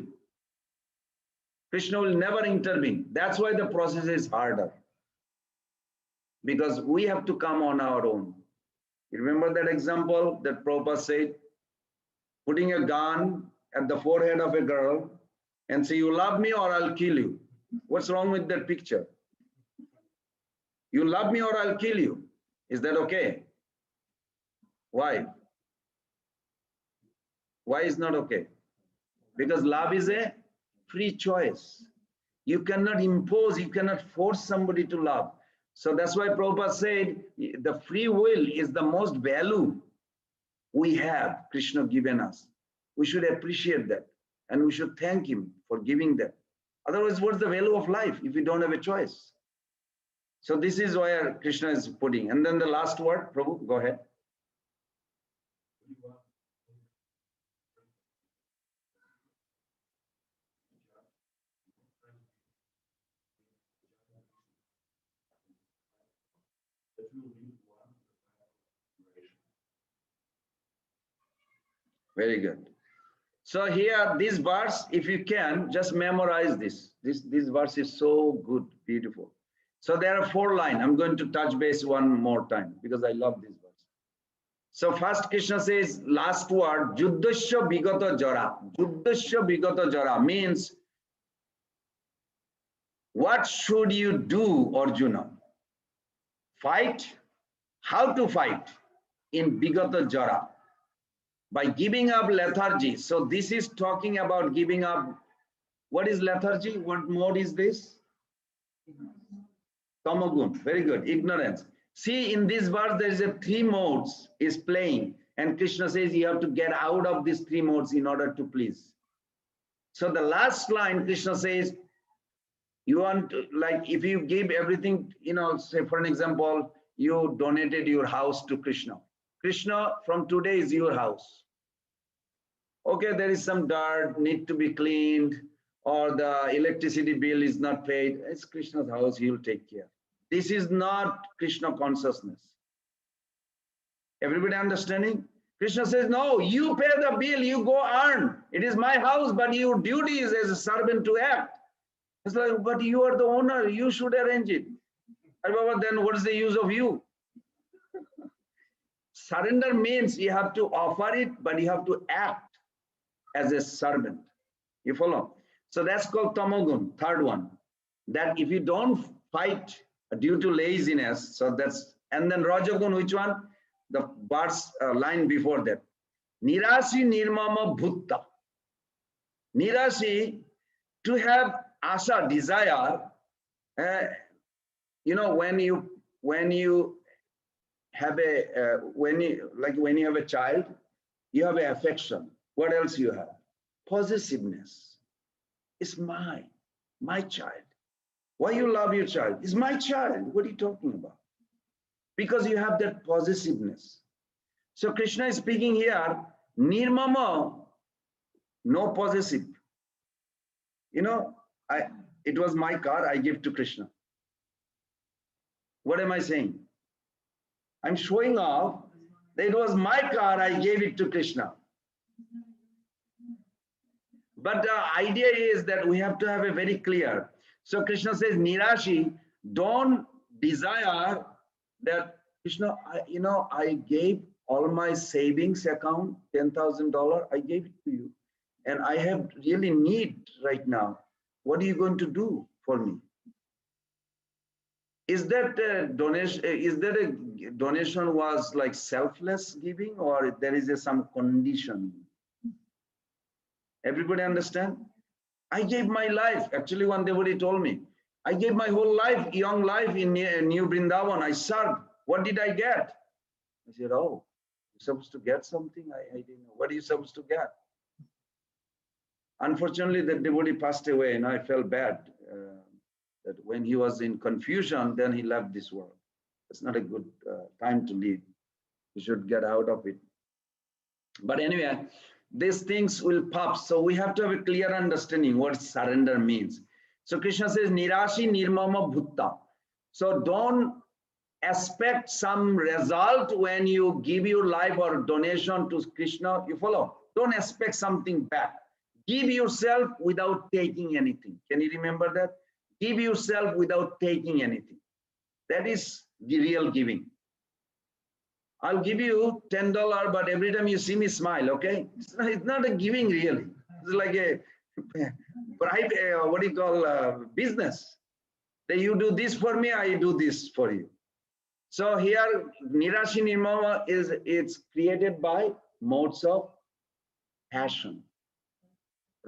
Krishna will never intervene. That's why the process is harder. Because we have to come on our own. You remember that example that Prabhupada said? Putting a gun at the forehead of a girl and say, you love me or I'll kill you. What's wrong with that picture? You love me or I'll kill you. Is that okay? Why? Why is not okay? Because love is a free choice. You cannot impose, you cannot force somebody to love. So that's why Prabhupada said the free will is the most value we have, Krishna given us. We should appreciate that and we should thank him for giving that. Otherwise, what's the value of life if we don't have a choice? So this is where Krishna is putting. And then the last word, Prabhu, go ahead. Very good. So here, this verse, if you can, just memorize this. This verse is so good, beautiful. So there are 4 lines. I'm going to touch base one more time because I love this verse. So first Krishna says, last word, Juddhasya Bigata Jara. Juddhasya Bigata Jara means, what should you do, Arjuna? Fight. How to fight? In Bigata Jara. By giving up lethargy. So this is talking about giving up. What is lethargy? What mode is this? Tamagun. Very good. Ignorance. See, in this verse, there is a 3 modes is playing. And Krishna says you have to get out of these 3 modes in order to please. So the last line, Krishna says, you want to, like, if you give everything, you know, say for an example, you donated your house to Krishna. Krishna, from today is your house. Okay, there is some dirt, need to be cleaned, or the electricity bill is not paid. It's Krishna's house, he will take care. This is not Krishna consciousness. Everybody understanding? Krishna says, no, you pay the bill, you go earn. It is my house, but your duty is as a servant to act. It's like, but you are the owner, you should arrange it. However, then what is the use of you? Surrender means you have to offer it, but you have to act as a servant. You follow? So that's called Tamagun, 3rd one. That if you don't fight due to laziness, so that's, and then Rajagun, which one? The verse line before that. Nirasi nirmama bhutta. Nirasi, to have asa, desire, you know, when you have a, when you have a child, you have an affection. What else you have? Possessiveness. It's my child. Why you love your child? It's my child. What are you talking about? Because you have that possessiveness. So Krishna is speaking here, nirmama, no possessive. You know, it was my car, I gave to Krishna. What am I saying? I'm showing off that it was my car, I gave it to Krishna. But the idea is that we have to have a very clear. So Krishna says, Nirashi, don't desire that, Krishna, I gave all my savings account, $10,000, I gave it to you. And I have really need right now. What are you going to do for me? Is that a donation? Is that a donation was like selfless giving, or there is some condition? Everybody understand? I gave my life. Actually, one devotee told me, I gave my whole life, young life in New Vrindavan. I served. What did I get? I said, oh, you're supposed to get something? I didn't know. What are you supposed to get? Unfortunately, the devotee passed away and I felt bad. when he was in confusion, then he left this world. It's not a good time to live. You should get out of it. But anyway, these things will pop. So we have to have a clear understanding what surrender means. So Krishna says, Nirashi Nirmama Bhutta. So don't expect some result when you give your life or donation to Krishna. You follow? Don't expect something back. Give yourself without taking anything. Can you remember that? Give yourself without taking anything. That is the real giving. I'll give you $10, but every time you see me smile, okay? It's not a giving really. It's like a private, what do you call, business. That you do this for me, I do this for you. So here, Nirashi Nirmama it's created by modes of passion,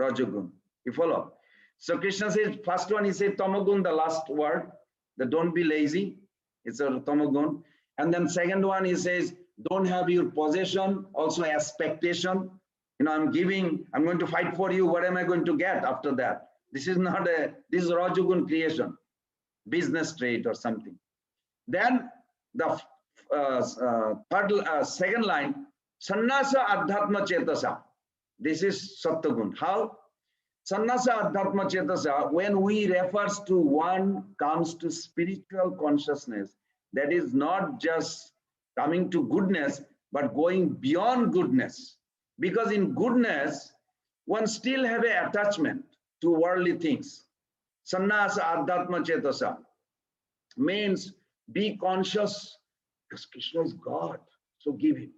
Rajagun. You follow? So Krishna says, first one, he said Tamagun, the last word, that don't be lazy. It's a Tamagun. And then second one, he says, don't have your possession, also expectation. You know, I'm giving, I'm going to fight for you. What am I going to get after that? This is not this is Rajagun creation, business trade or something. Then the second line, Sannasa Adhatma Chetasa. This is Sattvagun. How? Sannasa Adhatma Chetasa, when we refers to one comes to spiritual consciousness, that is not just coming to goodness, but going beyond goodness. Because in goodness, one still have an attachment to worldly things. Sannasa Adhatma Chetasa means be conscious because Krishna is God. So give him.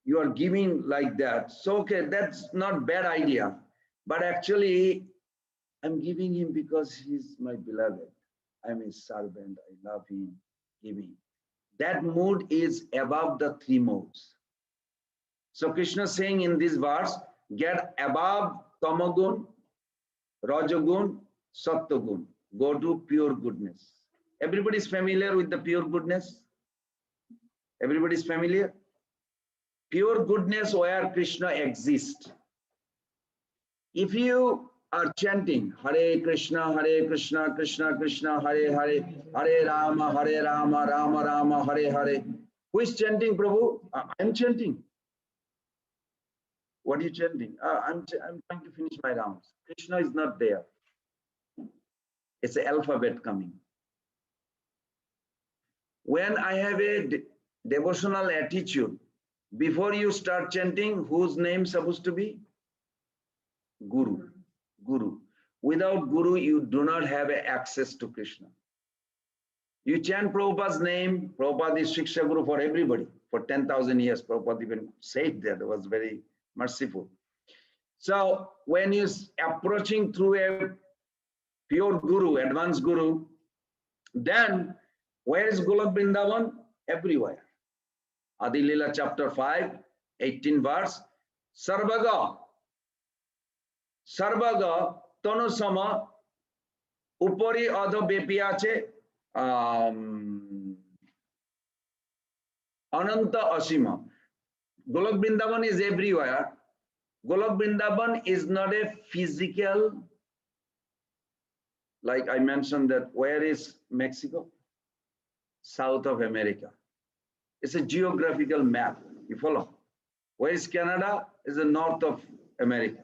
You are giving like that. So, okay, that's not bad idea. But actually, I'm giving him because he's my beloved. I'm his servant. I love him. Giving. That mood is above the three modes. So Krishna is saying in this verse, get above Tamagun, Rajagun, Sattvagun. Go to pure goodness. Everybody is familiar with the pure goodness? Everybody is familiar? Pure goodness where Krishna exists. If you are chanting Hare Krishna, Krishna Krishna, Hare Hare, Hare Rama, Rama Rama, Hare Hare. Who is chanting, Prabhu? I'm chanting. What are you chanting? I'm trying to finish my rounds. Krishna is not there. It's an alphabet coming. When I have a devotional attitude, before you start chanting, whose name supposed to be? Guru. Guru. Without Guru, you do not have access to Krishna. You chant Prabhupada's name. Prabhupada is Shiksha Guru for everybody. For 10,000 years, Prabhupada even said that. It was very merciful. So when you're approaching through a pure Guru, advanced Guru, then where is Golok Vrindavan? Everywhere. Adi Lila chapter 5, 18 verse. Sarvaga Tanusama Upari Adho Bepiache Ananta Asima. Golok Vrindavan is everywhere. Golok Vrindavan is not a physical, like I mentioned that where is Mexico? South of America. It's a geographical map. You follow? Where is Canada? Is the north of America.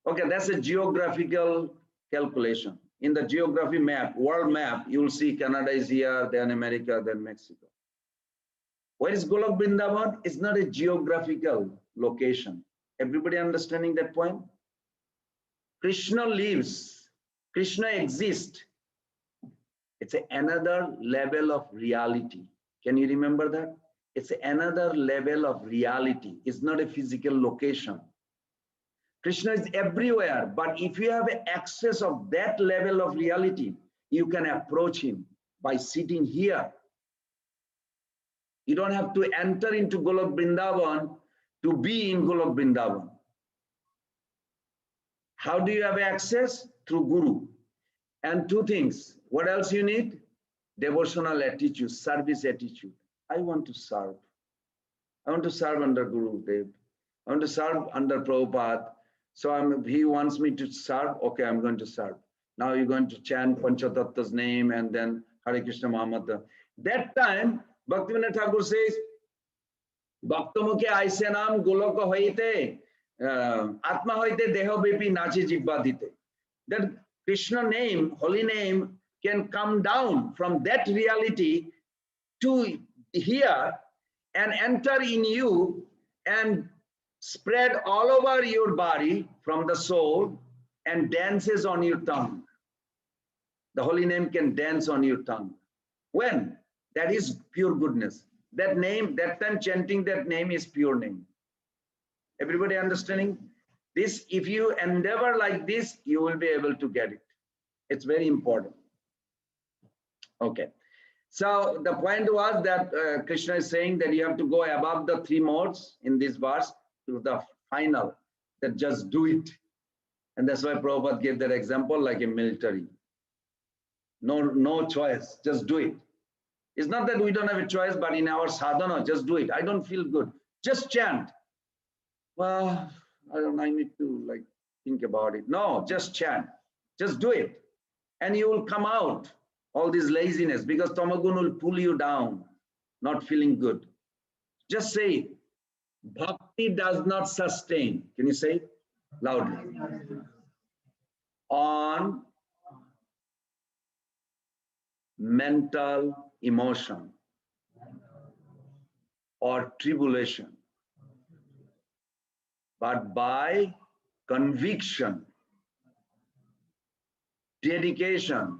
Okay, that's a geographical calculation. In the geography map, world map, you will see Canada is here, then America, then Mexico. Where is Golok Vrindavan? It's not a geographical location. Everybody understanding that point? Krishna lives. Krishna exists. It's another level of reality. Can you remember that? It's another level of reality. It's not a physical location. Krishna is everywhere, but if you have access of that level of reality, you can approach him by sitting here. You don't have to enter into Golok Vrindavan to be in Golok Vrindavan. How do you have access? Through Guru. And two things. What else you need? Devotional attitude, service attitude. I want to serve. I want to serve under Guru Dev. I want to serve under Prabhupada. So he wants me to serve. Okay, I'm going to serve. Now you're going to chant Panchatattva's name and then Hare Krishna Mahamatra. That time, Bhaktivinoda Thakur says, Bhaktamukhe aise naam goloka hoite, Atma hoite deho bepi nachi jibba dite. That Krishna name, holy name, can come down from that reality to here and enter in you and spread all over your body from the soul and dances on your tongue. The holy name can dance on your tongue. When? That is pure goodness. That name, that time chanting that name is pure name. Everybody understanding? This, if you endeavor like this, you will be able to get it. It's very important. Okay. So the point was that Krishna is saying that you have to go above the 3 modes in this verse to the final, that just do it. And that's why Prabhupada gave that example like a military. No choice, just do it. It's not that we don't have a choice, but in our sadhana, just do it. I don't feel good. Just chant. Well, I need to like think about it. No, just chant. Just do it. And you will come out all this laziness because Tamagun will pull you down, not feeling good. Just say it. Bhakti does not sustain. Can you say it loudly? On mental emotion or tribulation, but by conviction, dedication,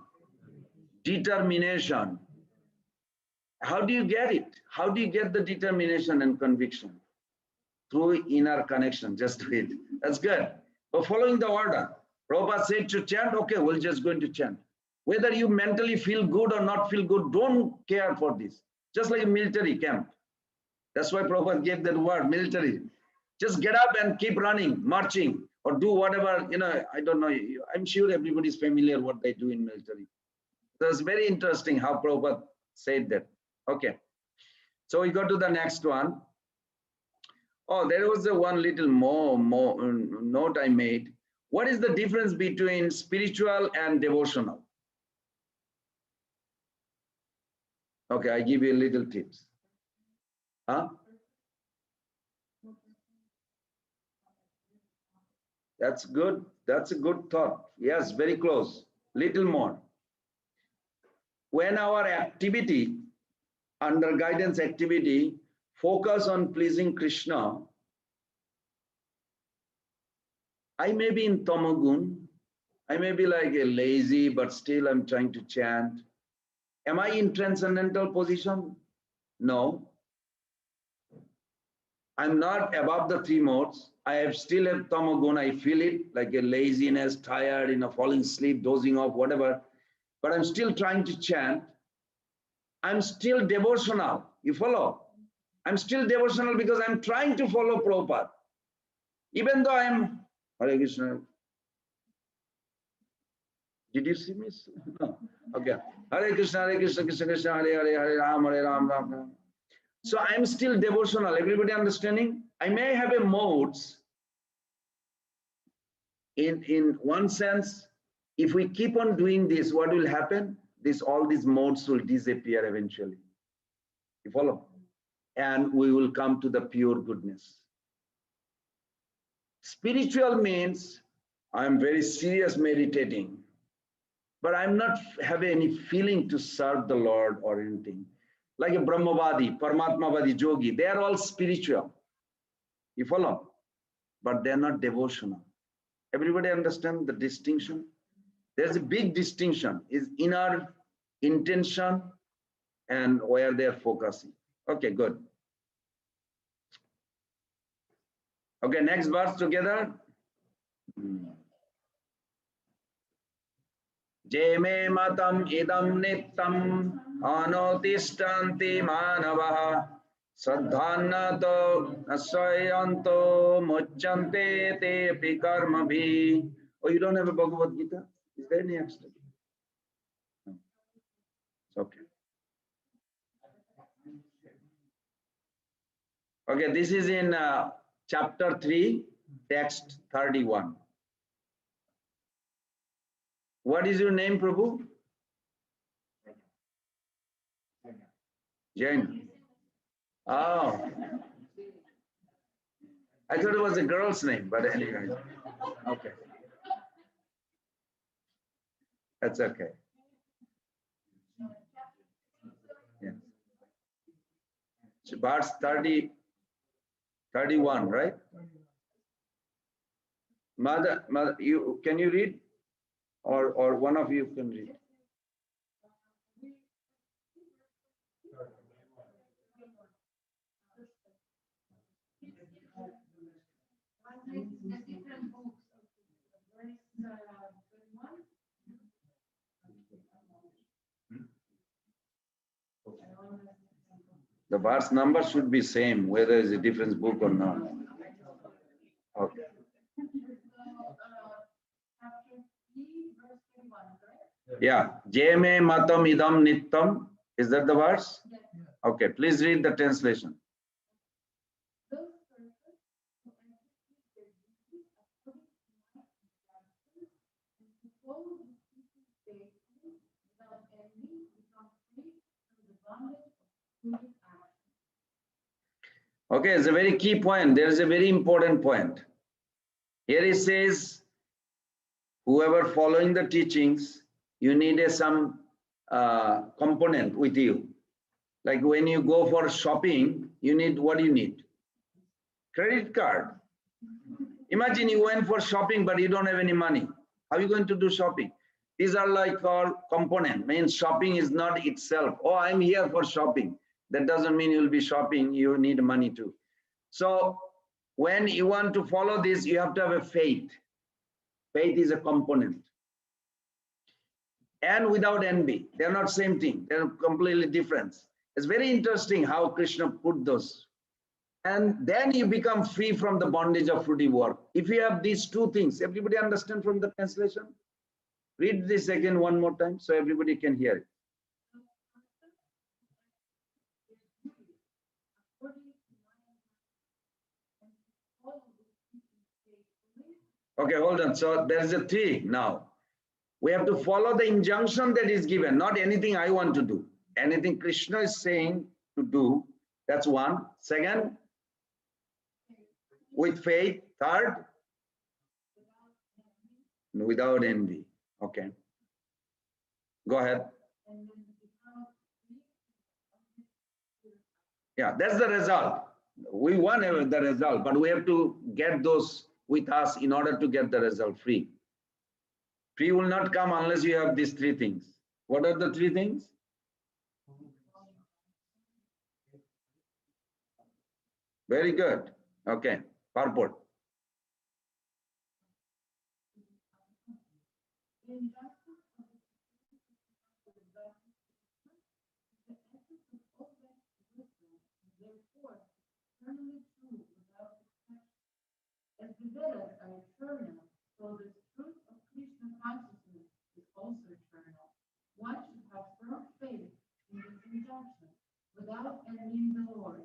determination. How do you get it? How do you get the determination and conviction? Through inner connection. Just do it. That's good. But following the order, Prabhupada said to chant, okay, we're just going to chant. Whether you mentally feel good or not feel good, don't care for this. Just like a military camp. That's why Prabhupada gave that word, military. Just get up and keep running, marching, or do whatever, I don't know. I'm sure everybody's familiar what they do in military. So it's very interesting how Prabhupada said that. Okay. So we go to the next one. Oh, there was the one little more note I made. What is the difference between spiritual and devotional? Okay, I give you a little tips. Huh? That's good. That's a good thought. Yes, very close. Little more. When our activity, under guidance activity, focus on pleasing Krishna, I may be in Tamagun. I may be like a lazy, but still I'm trying to chant. Am I in transcendental position? No. I'm not above the 3 modes. I still have Tamagun. I feel it like a laziness, tired, falling asleep, dozing off, whatever. But I'm still trying to chant. I'm still devotional. You follow? I'm still devotional because I'm trying to follow Prabhupada. Even though I'm Hare Krishna. Did you see me? No. Okay. Hare Krishna, Krishna Krishna, Hare Hare, Hare Ram, Ram Ram. So I'm still devotional. Everybody understanding? I may have a modes. In one sense, if we keep on doing this, what will happen? All these modes will disappear eventually. You follow? And we will come to the pure goodness. Spiritual means I'm very serious meditating, but I'm not having any feeling to serve the Lord or anything. Like a Brahmavadi, Paramatmavadi, Yogi, they are all spiritual. You follow? But they're not devotional. Everybody understand the distinction? There's a big distinction, is inner intention and where they're focusing. Okay, good. Okay, next verse together. Jeme matam idam nittam anotishtanti manavaha Sadhanato asayanto mochante te pikarmabhi. Oh, you don't have a Bhagavad Gita? Is there any extra? No. Okay. Okay, this is in chapter 3, text 31. What is your name, Prabhu? Jain. Oh. I thought it was a girl's name, but anyway. Okay. That's okay. Yeah. So verse 30, 31, right? Mother, you can you read? Or one of you can read. The verse number should be same, whether it's a different book or not. Okay. Yeah. Jeme matam idam nittam. Is that the verse? Okay. Please read the translation. Okay, it's a very key point. There is a very important point. Here it says, whoever following the teachings, you need some component with you. Like when you go for shopping, you need, what do you need? Credit card. Imagine you went for shopping, but you don't have any money. How are you going to do shopping? These are like all component. Means shopping is not itself. Oh, I'm here for shopping. That doesn't mean you'll be shopping. You need money too. So when you want to follow this, you have to have a faith. Faith is a component. And without envy. They're not same thing. They're completely different. It's very interesting how Krishna put those. And then you become free from the bondage of fruity work. If you have these two things, everybody understand from the translation? Read this again one more time so everybody can hear it. Okay, hold on. So there's a three now. We have to follow the injunction that is given, not anything I want to do. Anything Krishna is saying to do, that's one. Second, with faith. Third, without envy. Okay. Go ahead. Yeah, that's the result. We want the result, but we have to get those with us in order to get the result free. Free will not come unless you have these three things. What are the three things? Very good. Okay. Purport. As the Vedas are eternal, so the truth of Krishna consciousness is also eternal. One should have firm faith in this injunction without envying the Lord.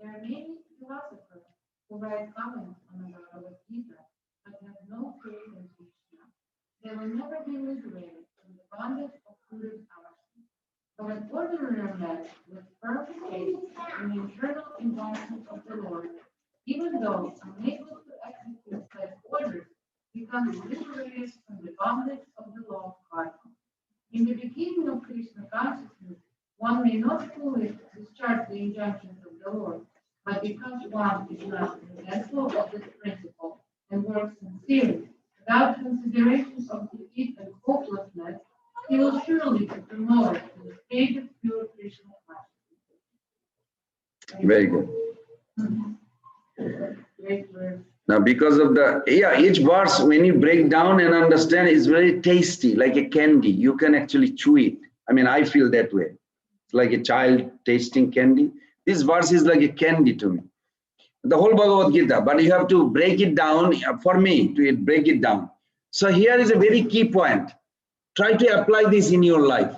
There are many philosophers who write comments on the Bhagavad Gita, but have no faith in Krishna. They will never be liberated from the bondage of polluted action. But an ordinary man with firm faith in the eternal injunction of the Lord, even though unable to execute such orders, becomes liberated from the bondage of the law of karma. In the beginning of Krishna consciousness, one may not fully discharge the injunctions of the Lord, but because one is not resentful of this principle and works sincerely, without consideration of defeat and hopelessness, he will surely be promoted to the state of pure Krishna consciousness. Very good. Now, because of the, each verse, when you break down and understand, is very tasty, like a candy. You can actually chew it. I mean, I feel that way. It's like a child tasting candy. This verse is like a candy to me. The whole Bhagavad Gita, but you have to break it down, for me, to break it down. So here is a very key point. Try to apply this in your life.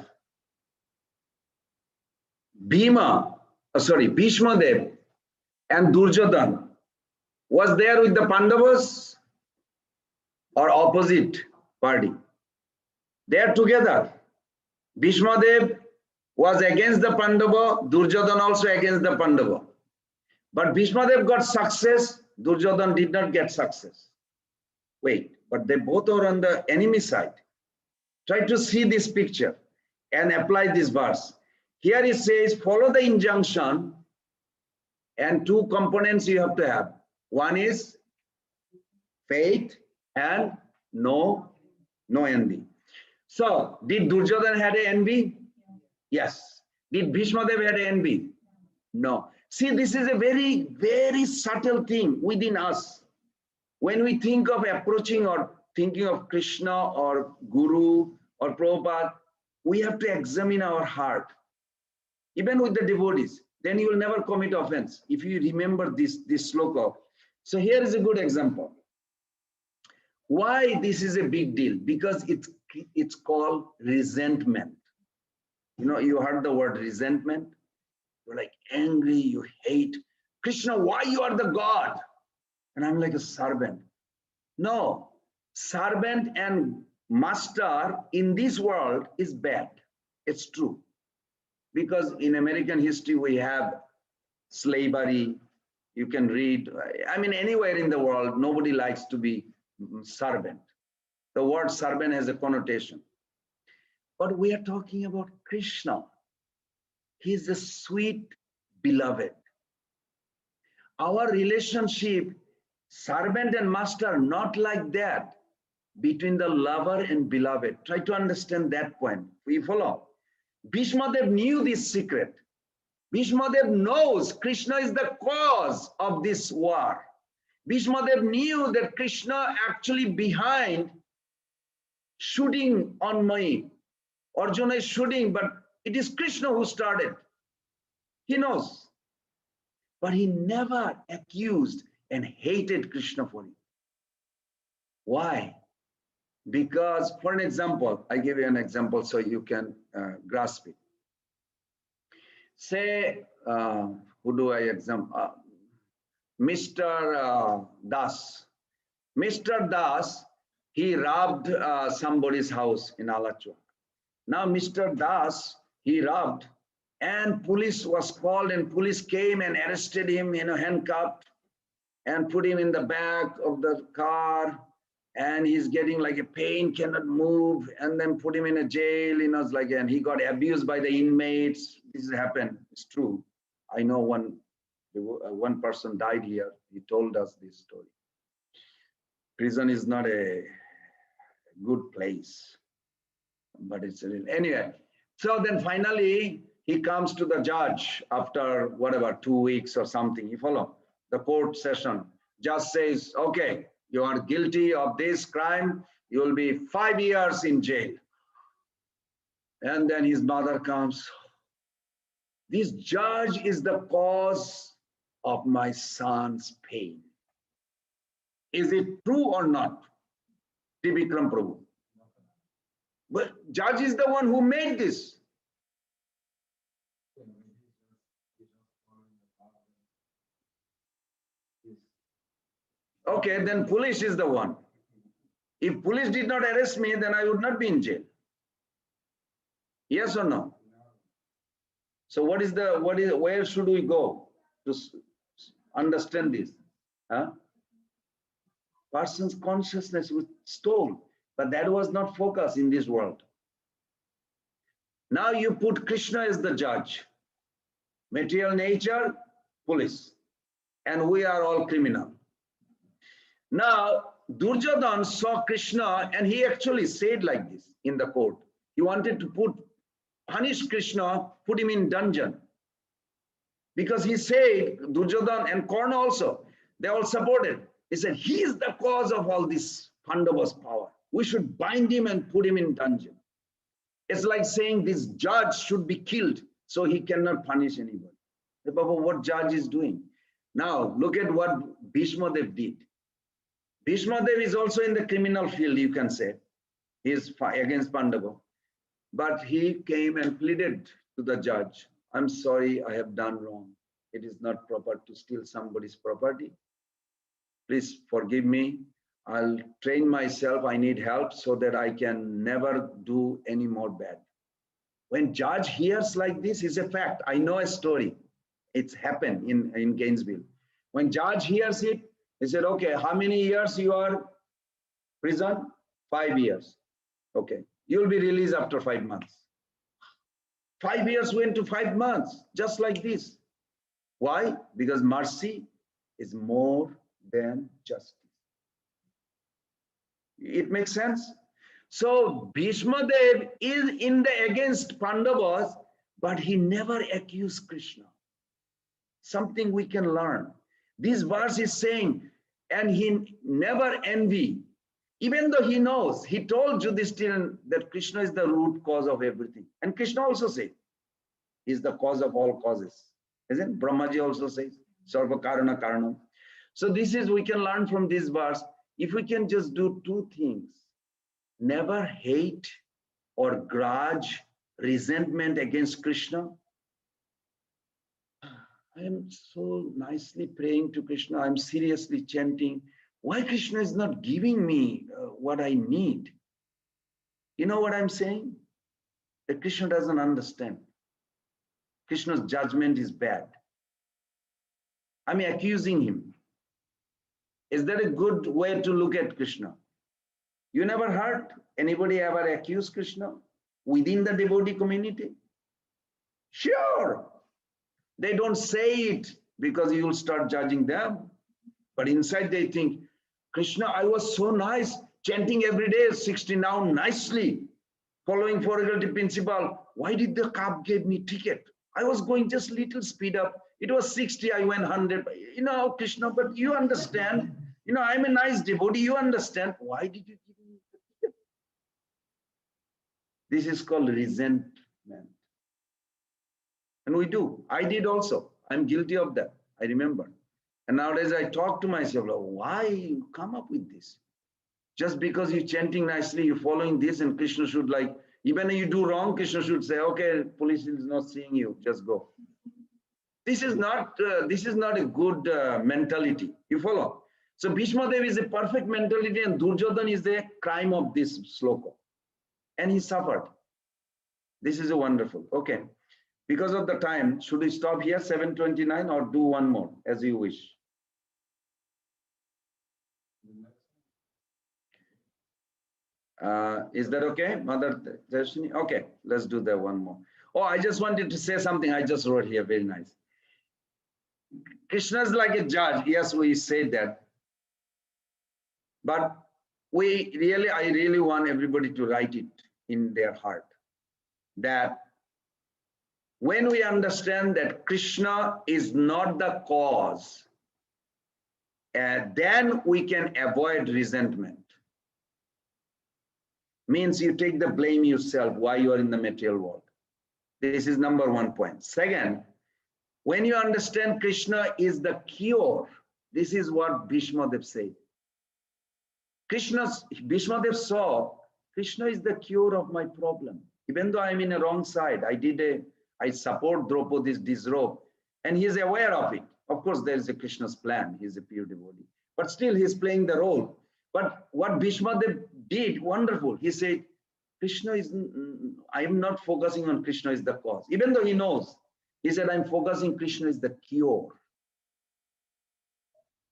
Bhishma Dev and Duryodhana was there with the Pandavas or opposite party? They are together. Bhishma Dev was against the Pandava, Duryodhana also against the Pandava. But Bhishma Dev got success, Duryodhana did not get success. Wait, but they both are on the enemy side. Try to see this picture and apply this verse. Here it says, follow the injunction, and two components you have to have. One is faith and no envy. So, did Duryodhana had an envy? Yes. Did Bhishma Dev had an envy? No. See, this is a very, very subtle thing within us. When we think of approaching or thinking of Krishna or Guru or Prabhupada, we have to examine our heart. Even with the devotees, then you will never commit offense if you remember this sloka. So here is a good example. Why this is a big deal? Because it's called resentment. You know, you heard the word resentment. You're like angry, you hate. Krishna, why you are the God? And I'm like a servant. No, servant and master in this world is bad. It's true. Because in American history, we have slavery. You can read, I mean, anywhere in the world, nobody likes to be servant. The word servant has a connotation. But we are talking about Krishna. He is the sweet beloved. Our relationship, servant and master, not like that, between the lover and beloved. Try to understand that point. We follow. Bhishma Dev knew this secret. Bhishma Dev knows Krishna is the cause of this war. Bhishma Dev knew that Krishna actually behind shooting on me. Arjuna is shooting, but it is Krishna who started. He knows. But he never accused and hated Krishna for it. Why? Because, for an example, I give you an example so you can grasp it. Say, who do I example? Mr. Das. Mr. Das, he robbed somebody's house in Alachua. Now, Mr. Das, he robbed, and police was called, and police came and arrested him, handcuffed, and put him in the back of the car. And he's getting like a pain, cannot move, and then put him in a jail, and he got abused by the inmates. This has happened. It's true. I know one person died here. He told us this story. Prison is not a good place, but it's anyway. So then finally he comes to the judge after whatever 2 weeks or something. You follow the court session. Judge says, okay, you are guilty of this crime, you will be 5 years in jail. And then his mother comes. This judge is the cause of my son's pain. Is it true or not? Tribikram Prabhu. But judge is the one who made this. Okay, then police is the one. If police did not arrest me, then I would not be in jail. Yes or no? So where should we go to understand this? Huh? Person's consciousness was stole, but that was not focus in this world. Now you put Krishna as the judge. Material nature, police. And we are all criminal. Now, Duryodhana saw Krishna and he actually said like this in the court. He wanted to punish Krishna, put him in dungeon. Because he said, Duryodhana and Karna also, they all supported. He said, he is the cause of all this Pandava's power. We should bind him and put him in dungeon. It's like saying this judge should be killed so he cannot punish anybody. Baba, what judge is doing? Now, look at what Bhishma Dev did. Bhishma Dev is also in the criminal field, you can say. He is against Pandava. But he came and pleaded to the judge, I'm sorry, I have done wrong. It is not proper to steal somebody's property. Please forgive me. I'll train myself. I need help so that I can never do any more bad. When judge hears like this, is a fact. I know a story. It's happened in Gainesville. When judge hears it, he said, okay, how many years you are prison? 5 years. Okay, you'll be released after 5 months. 5 years went to 5 months, just like this. Why? Because mercy is more than justice. It makes sense? So Bhishma Dev is in the against Pandavas, but he never accused Krishna. Something we can learn. This verse is saying, and he never envy. Even though he knows, he told Yudhishthira that Krishna is the root cause of everything. And Krishna also said, he is the cause of all causes. Isn't Brahmaji also says, Sarva Karana Karanam. So this is, we can learn from this verse, if we can just do two things, never hate or grudge, resentment against Krishna. I am so nicely praying to Krishna. I'm seriously chanting. Why Krishna is not giving me what I need? You know what I'm saying? That Krishna doesn't understand. Krishna's judgment is bad. I'm accusing him. Is that a good way to look at Krishna? You never heard anybody ever accuse Krishna within the devotee community? Sure. They don't say it because you will start judging them. But inside they think, Krishna, I was so nice, chanting every day, 60 now nicely, following faculty principle. Why did the cab give me ticket? I was going just little speed up. It was 60, I went 100. You know, Krishna, but you understand. You know, I'm a nice devotee. You understand. Why did you give me the ticket? This is called resentment. And we do. I did also. I'm guilty of that. I remember. And nowadays I talk to myself, like, why you come up with this? Just because you're chanting nicely, you're following this, and Krishna should, like, even if you do wrong, Krishna should say, okay, police is not seeing you, just go. This is not a good mentality. You follow? So Bhishma Dev is a perfect mentality, and Duryodhana is the crime of this sloka. And he suffered. This is a wonderful. Okay. Because of the time, should we stop here, 7:29, or do one more, as you wish? Is that okay, Mother Darshini? Okay, let's do that one more. Oh, I just wanted to say something. I just wrote here, very nice. Krishna is like a judge. Yes, we say that. But I really want everybody to write it in their heart. That when we understand that Krishna is not the cause, then we can avoid resentment. Means you take the blame yourself why you are in the material world. This is number 1 point. Second, when you understand Krishna is the cure, this is what Bhishma Dev said. Bhishma Dev saw Krishna is the cure of my problem. Even though I'm in a wrong side, I support Draupadi's disrobe, and he is aware of it. Of course, there is a Krishna's plan. He is a pure devotee, but still he's playing the role. But what Bhishma Dev did, wonderful. He said, I am not focusing on Krishna is the cause. Even though he knows, he said, I'm focusing Krishna is the cure.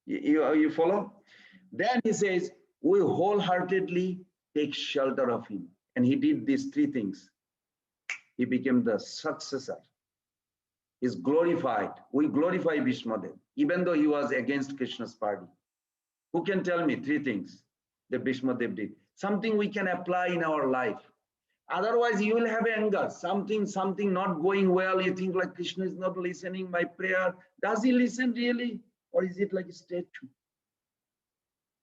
You follow? Then he says, we wholeheartedly take shelter of him. And he did these 3 things. He became the successor. He's glorified. We glorify Bhishma Dev, even though he was against Krishna's party. Who can tell me 3 things that Bhishma Dev did? Something we can apply in our life. Otherwise, you will have anger. Something not going well. You think like Krishna is not listening my prayer. Does he listen really? Or is it like a statue?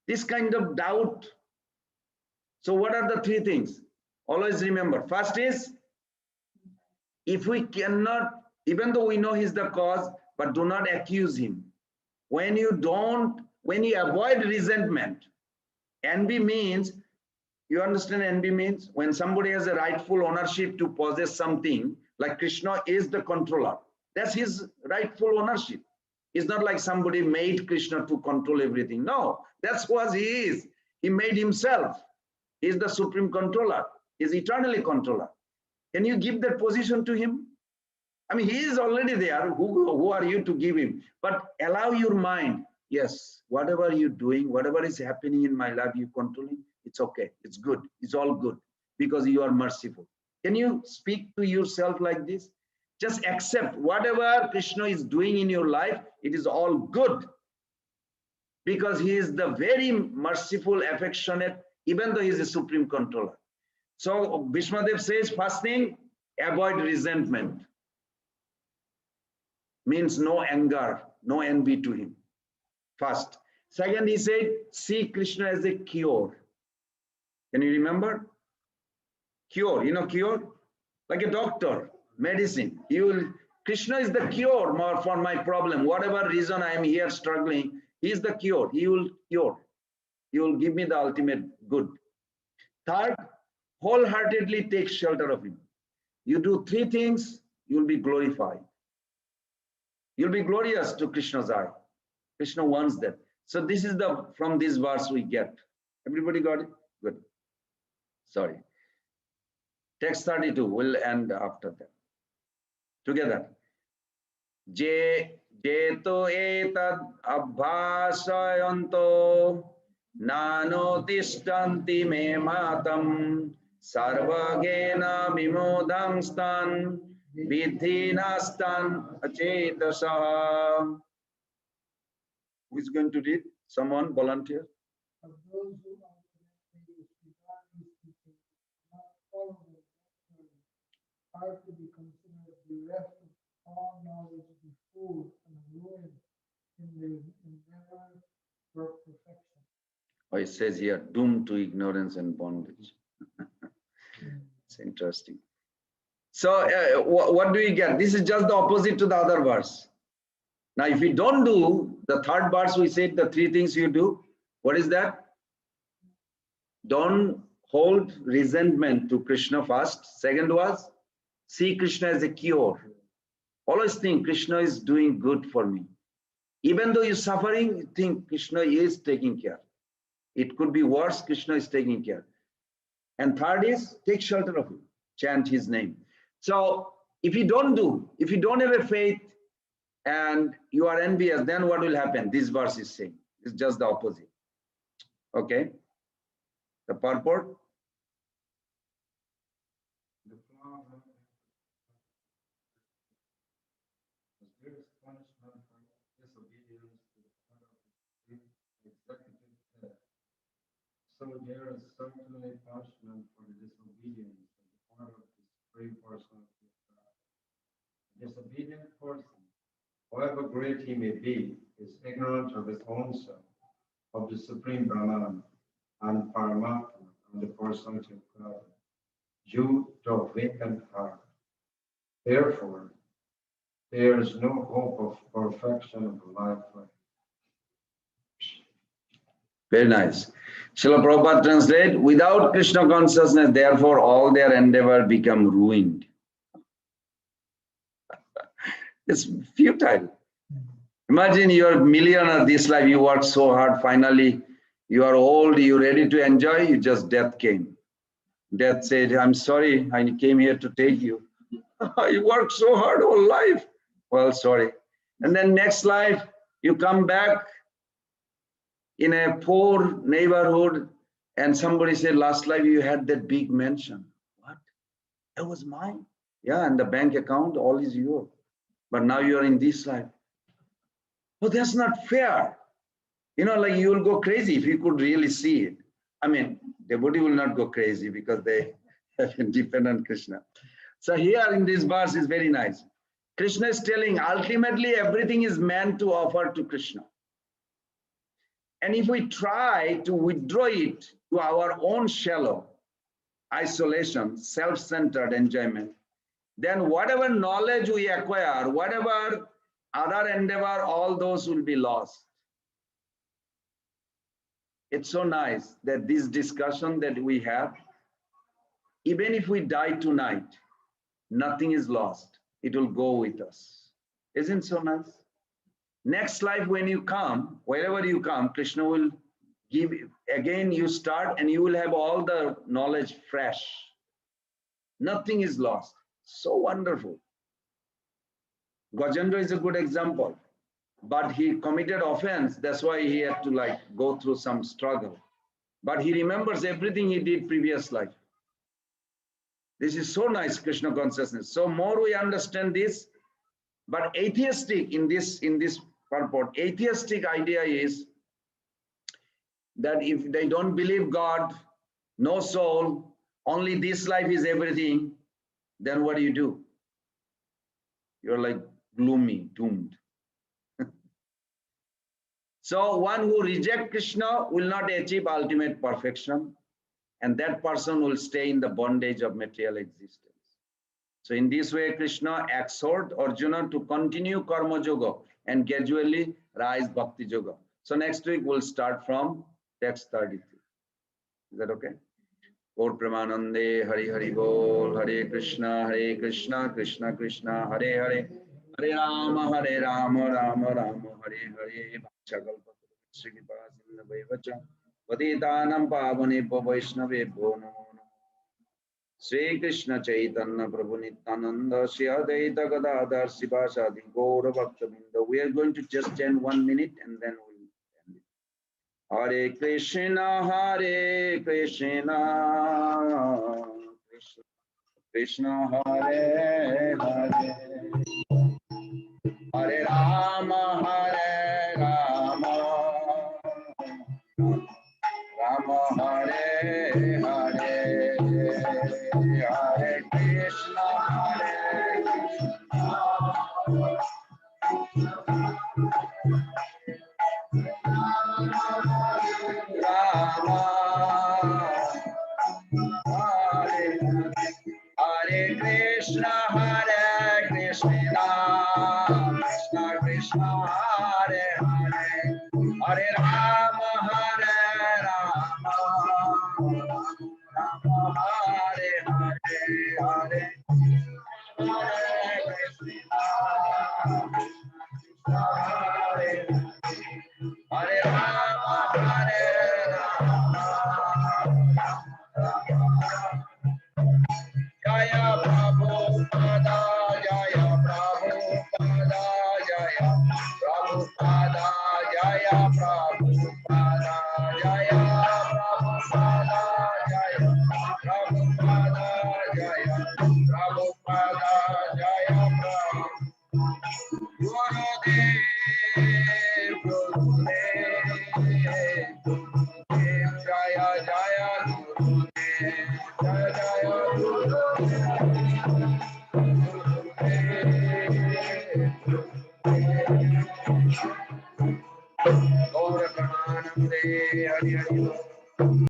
This kind of doubt. So what are the 3 things? Always remember. First is, if we cannot, even though we know he's the cause, but do not accuse him. When you avoid resentment, envy means, you understand envy means? When somebody has a rightful ownership to possess something, like Krishna is the controller. That's his rightful ownership. It's not like somebody made Krishna to control everything. No, that's what he is. He made himself. He is the supreme controller. He is eternally controller. Can you give that position to him? I mean, he is already there. Who are you to give him? But allow your mind. Yes, whatever you're doing, whatever is happening in my life, you controlling, it's okay. It's good. It's all good because you are merciful. Can you speak to yourself like this? Just accept whatever Krishna is doing in your life. It is all good because he is the very merciful, affectionate, even though he is a supreme controller. So Bhishmadev says, first thing, avoid resentment. Means no anger, no envy to him. First. Second, he said, see Krishna as a cure. Can you remember? Cure, you know cure? Like a doctor, medicine. Krishna is the cure for my problem. Whatever reason I am here struggling, he is the cure. He will cure. He will give me the ultimate good. Third, wholeheartedly take shelter of him. You do three things, you will be glorified. You'll be glorious to Krishna's eye. Krishna wants that. So this is from this verse we get. Everybody got it? Good. Sorry. Text 32 will end after that. Together. Je jeto etad abhasayanto nano tishtanti me matam sarvagena vimodam stan vidhi nastan achetasa. Who is going to read? Someone volunteer? Of those who ultimately disregard these teachings, not follow them, are to be considered bereft of all knowledge, be fooled and ruined in their endeavor for perfection. Oh, it says here, doomed to ignorance and bondage. It's interesting. So what do we get? This is just the opposite to the other verse. Now, if you don't do the third verse, we said the three things you do. What is that? Don't hold resentment to Krishna first. Second was, see Krishna as a cure. Always think Krishna is doing good for me. Even though you're suffering, you think Krishna is taking care. It could be worse, Krishna is taking care. And third is, take shelter of him. Chant his name. So if you don't have a faith, and you are envious, then what will happen? This verse is saying. It's just the opposite. Okay? The purport? The greatest punishment for disobedience to the order of the executive head. So there is certainly punishment for the disobedience of the order of the supreme personality of God. A disobedient person, however great he may be, is ignorant of his own self, of the Supreme Brahman and Paramatma and the personality of God, due to a vacant heart. Therefore, there is no hope of perfection of the life. Very nice. Srila Prabhupada translate, without Krishna consciousness, therefore all their endeavor become ruined. It's futile. Imagine you're a millionaire this life, you worked so hard, finally you are old, you're ready to enjoy, you just death came. Death said, I'm sorry, I came here to take you. You worked so hard all life. Well, sorry. And then next life, you come back in a poor neighborhood and somebody said, last life you had that big mansion. What? That was mine. Yeah, and the bank account, all is yours. But now you are in this life. Oh, that's not fair. You know, like you will go crazy if you could really see it. I mean, devotee will not go crazy because they have been dependent on Krishna. So here in this verse is very nice. Krishna is telling ultimately everything is meant to offer to Krishna. And if we try to withdraw it to our own shallow isolation, self-centered enjoyment, then whatever knowledge we acquire, whatever other endeavor, all those will be lost. It's so nice that this discussion that we have, even if we die tonight, nothing is lost. It will go with us. Isn't it so nice? Next life when you come, wherever you come, Krishna will Give again, you start and you will have all the knowledge fresh. Nothing is lost. So wonderful. Gajendra is a good example, but he committed offense. That's why he had to like go through some struggle. But he remembers everything he did previous life. This is so nice, Krishna consciousness. So more we understand this, but atheistic in this purport, atheistic idea is that if they don't believe God, no soul, only this life is everything, then what do? You're like gloomy, doomed. So one who rejects Krishna will not achieve ultimate perfection, and that person will stay in the bondage of material existence. So in this way, Krishna exhorts Arjuna to continue Karma Yoga and gradually rise Bhakti Yoga. So next week we'll start from text 33. Is that okay? Gaur Premanande, Hari Hari Bol, Hare Krishna, Krishna Krishna, Hare Hare, Hare Rama, Rama Rama, Hare Hare, Bhakshakalpatra, Srikipa Sindhavaivacha, Patitanam Pavane Vaishnave Bho Namo Namo. Sri Krishna Chaitanya Prabhu Nityananda Shri Advaita Gadadhar Sivasadi Gaura Bhaktavinda. We are going to just chant 1 minute and then we'll end it. Hare Krishna, Krishna Krishna Hare Hare, Hare Rama, Rama Hare Hare, Hare Krishna, Hare Krishna, Krishna Krishna, Hare Hare, Hare Rama, Rama Hare Hare, Hare Krishna, Hare Hare Rama, Jaya Prabhupada, Jaya Prabhupada, Jaya Prabhupada, Jaya Prabhupada, Jaya Prabhupada, Jaya Prabhupada, Jaya Prabhupada, Jaya Gurudev, Gurudev, Jaya Jaya Gurudev, Jaya Jaya Gaura Pranamde, Hari Hari.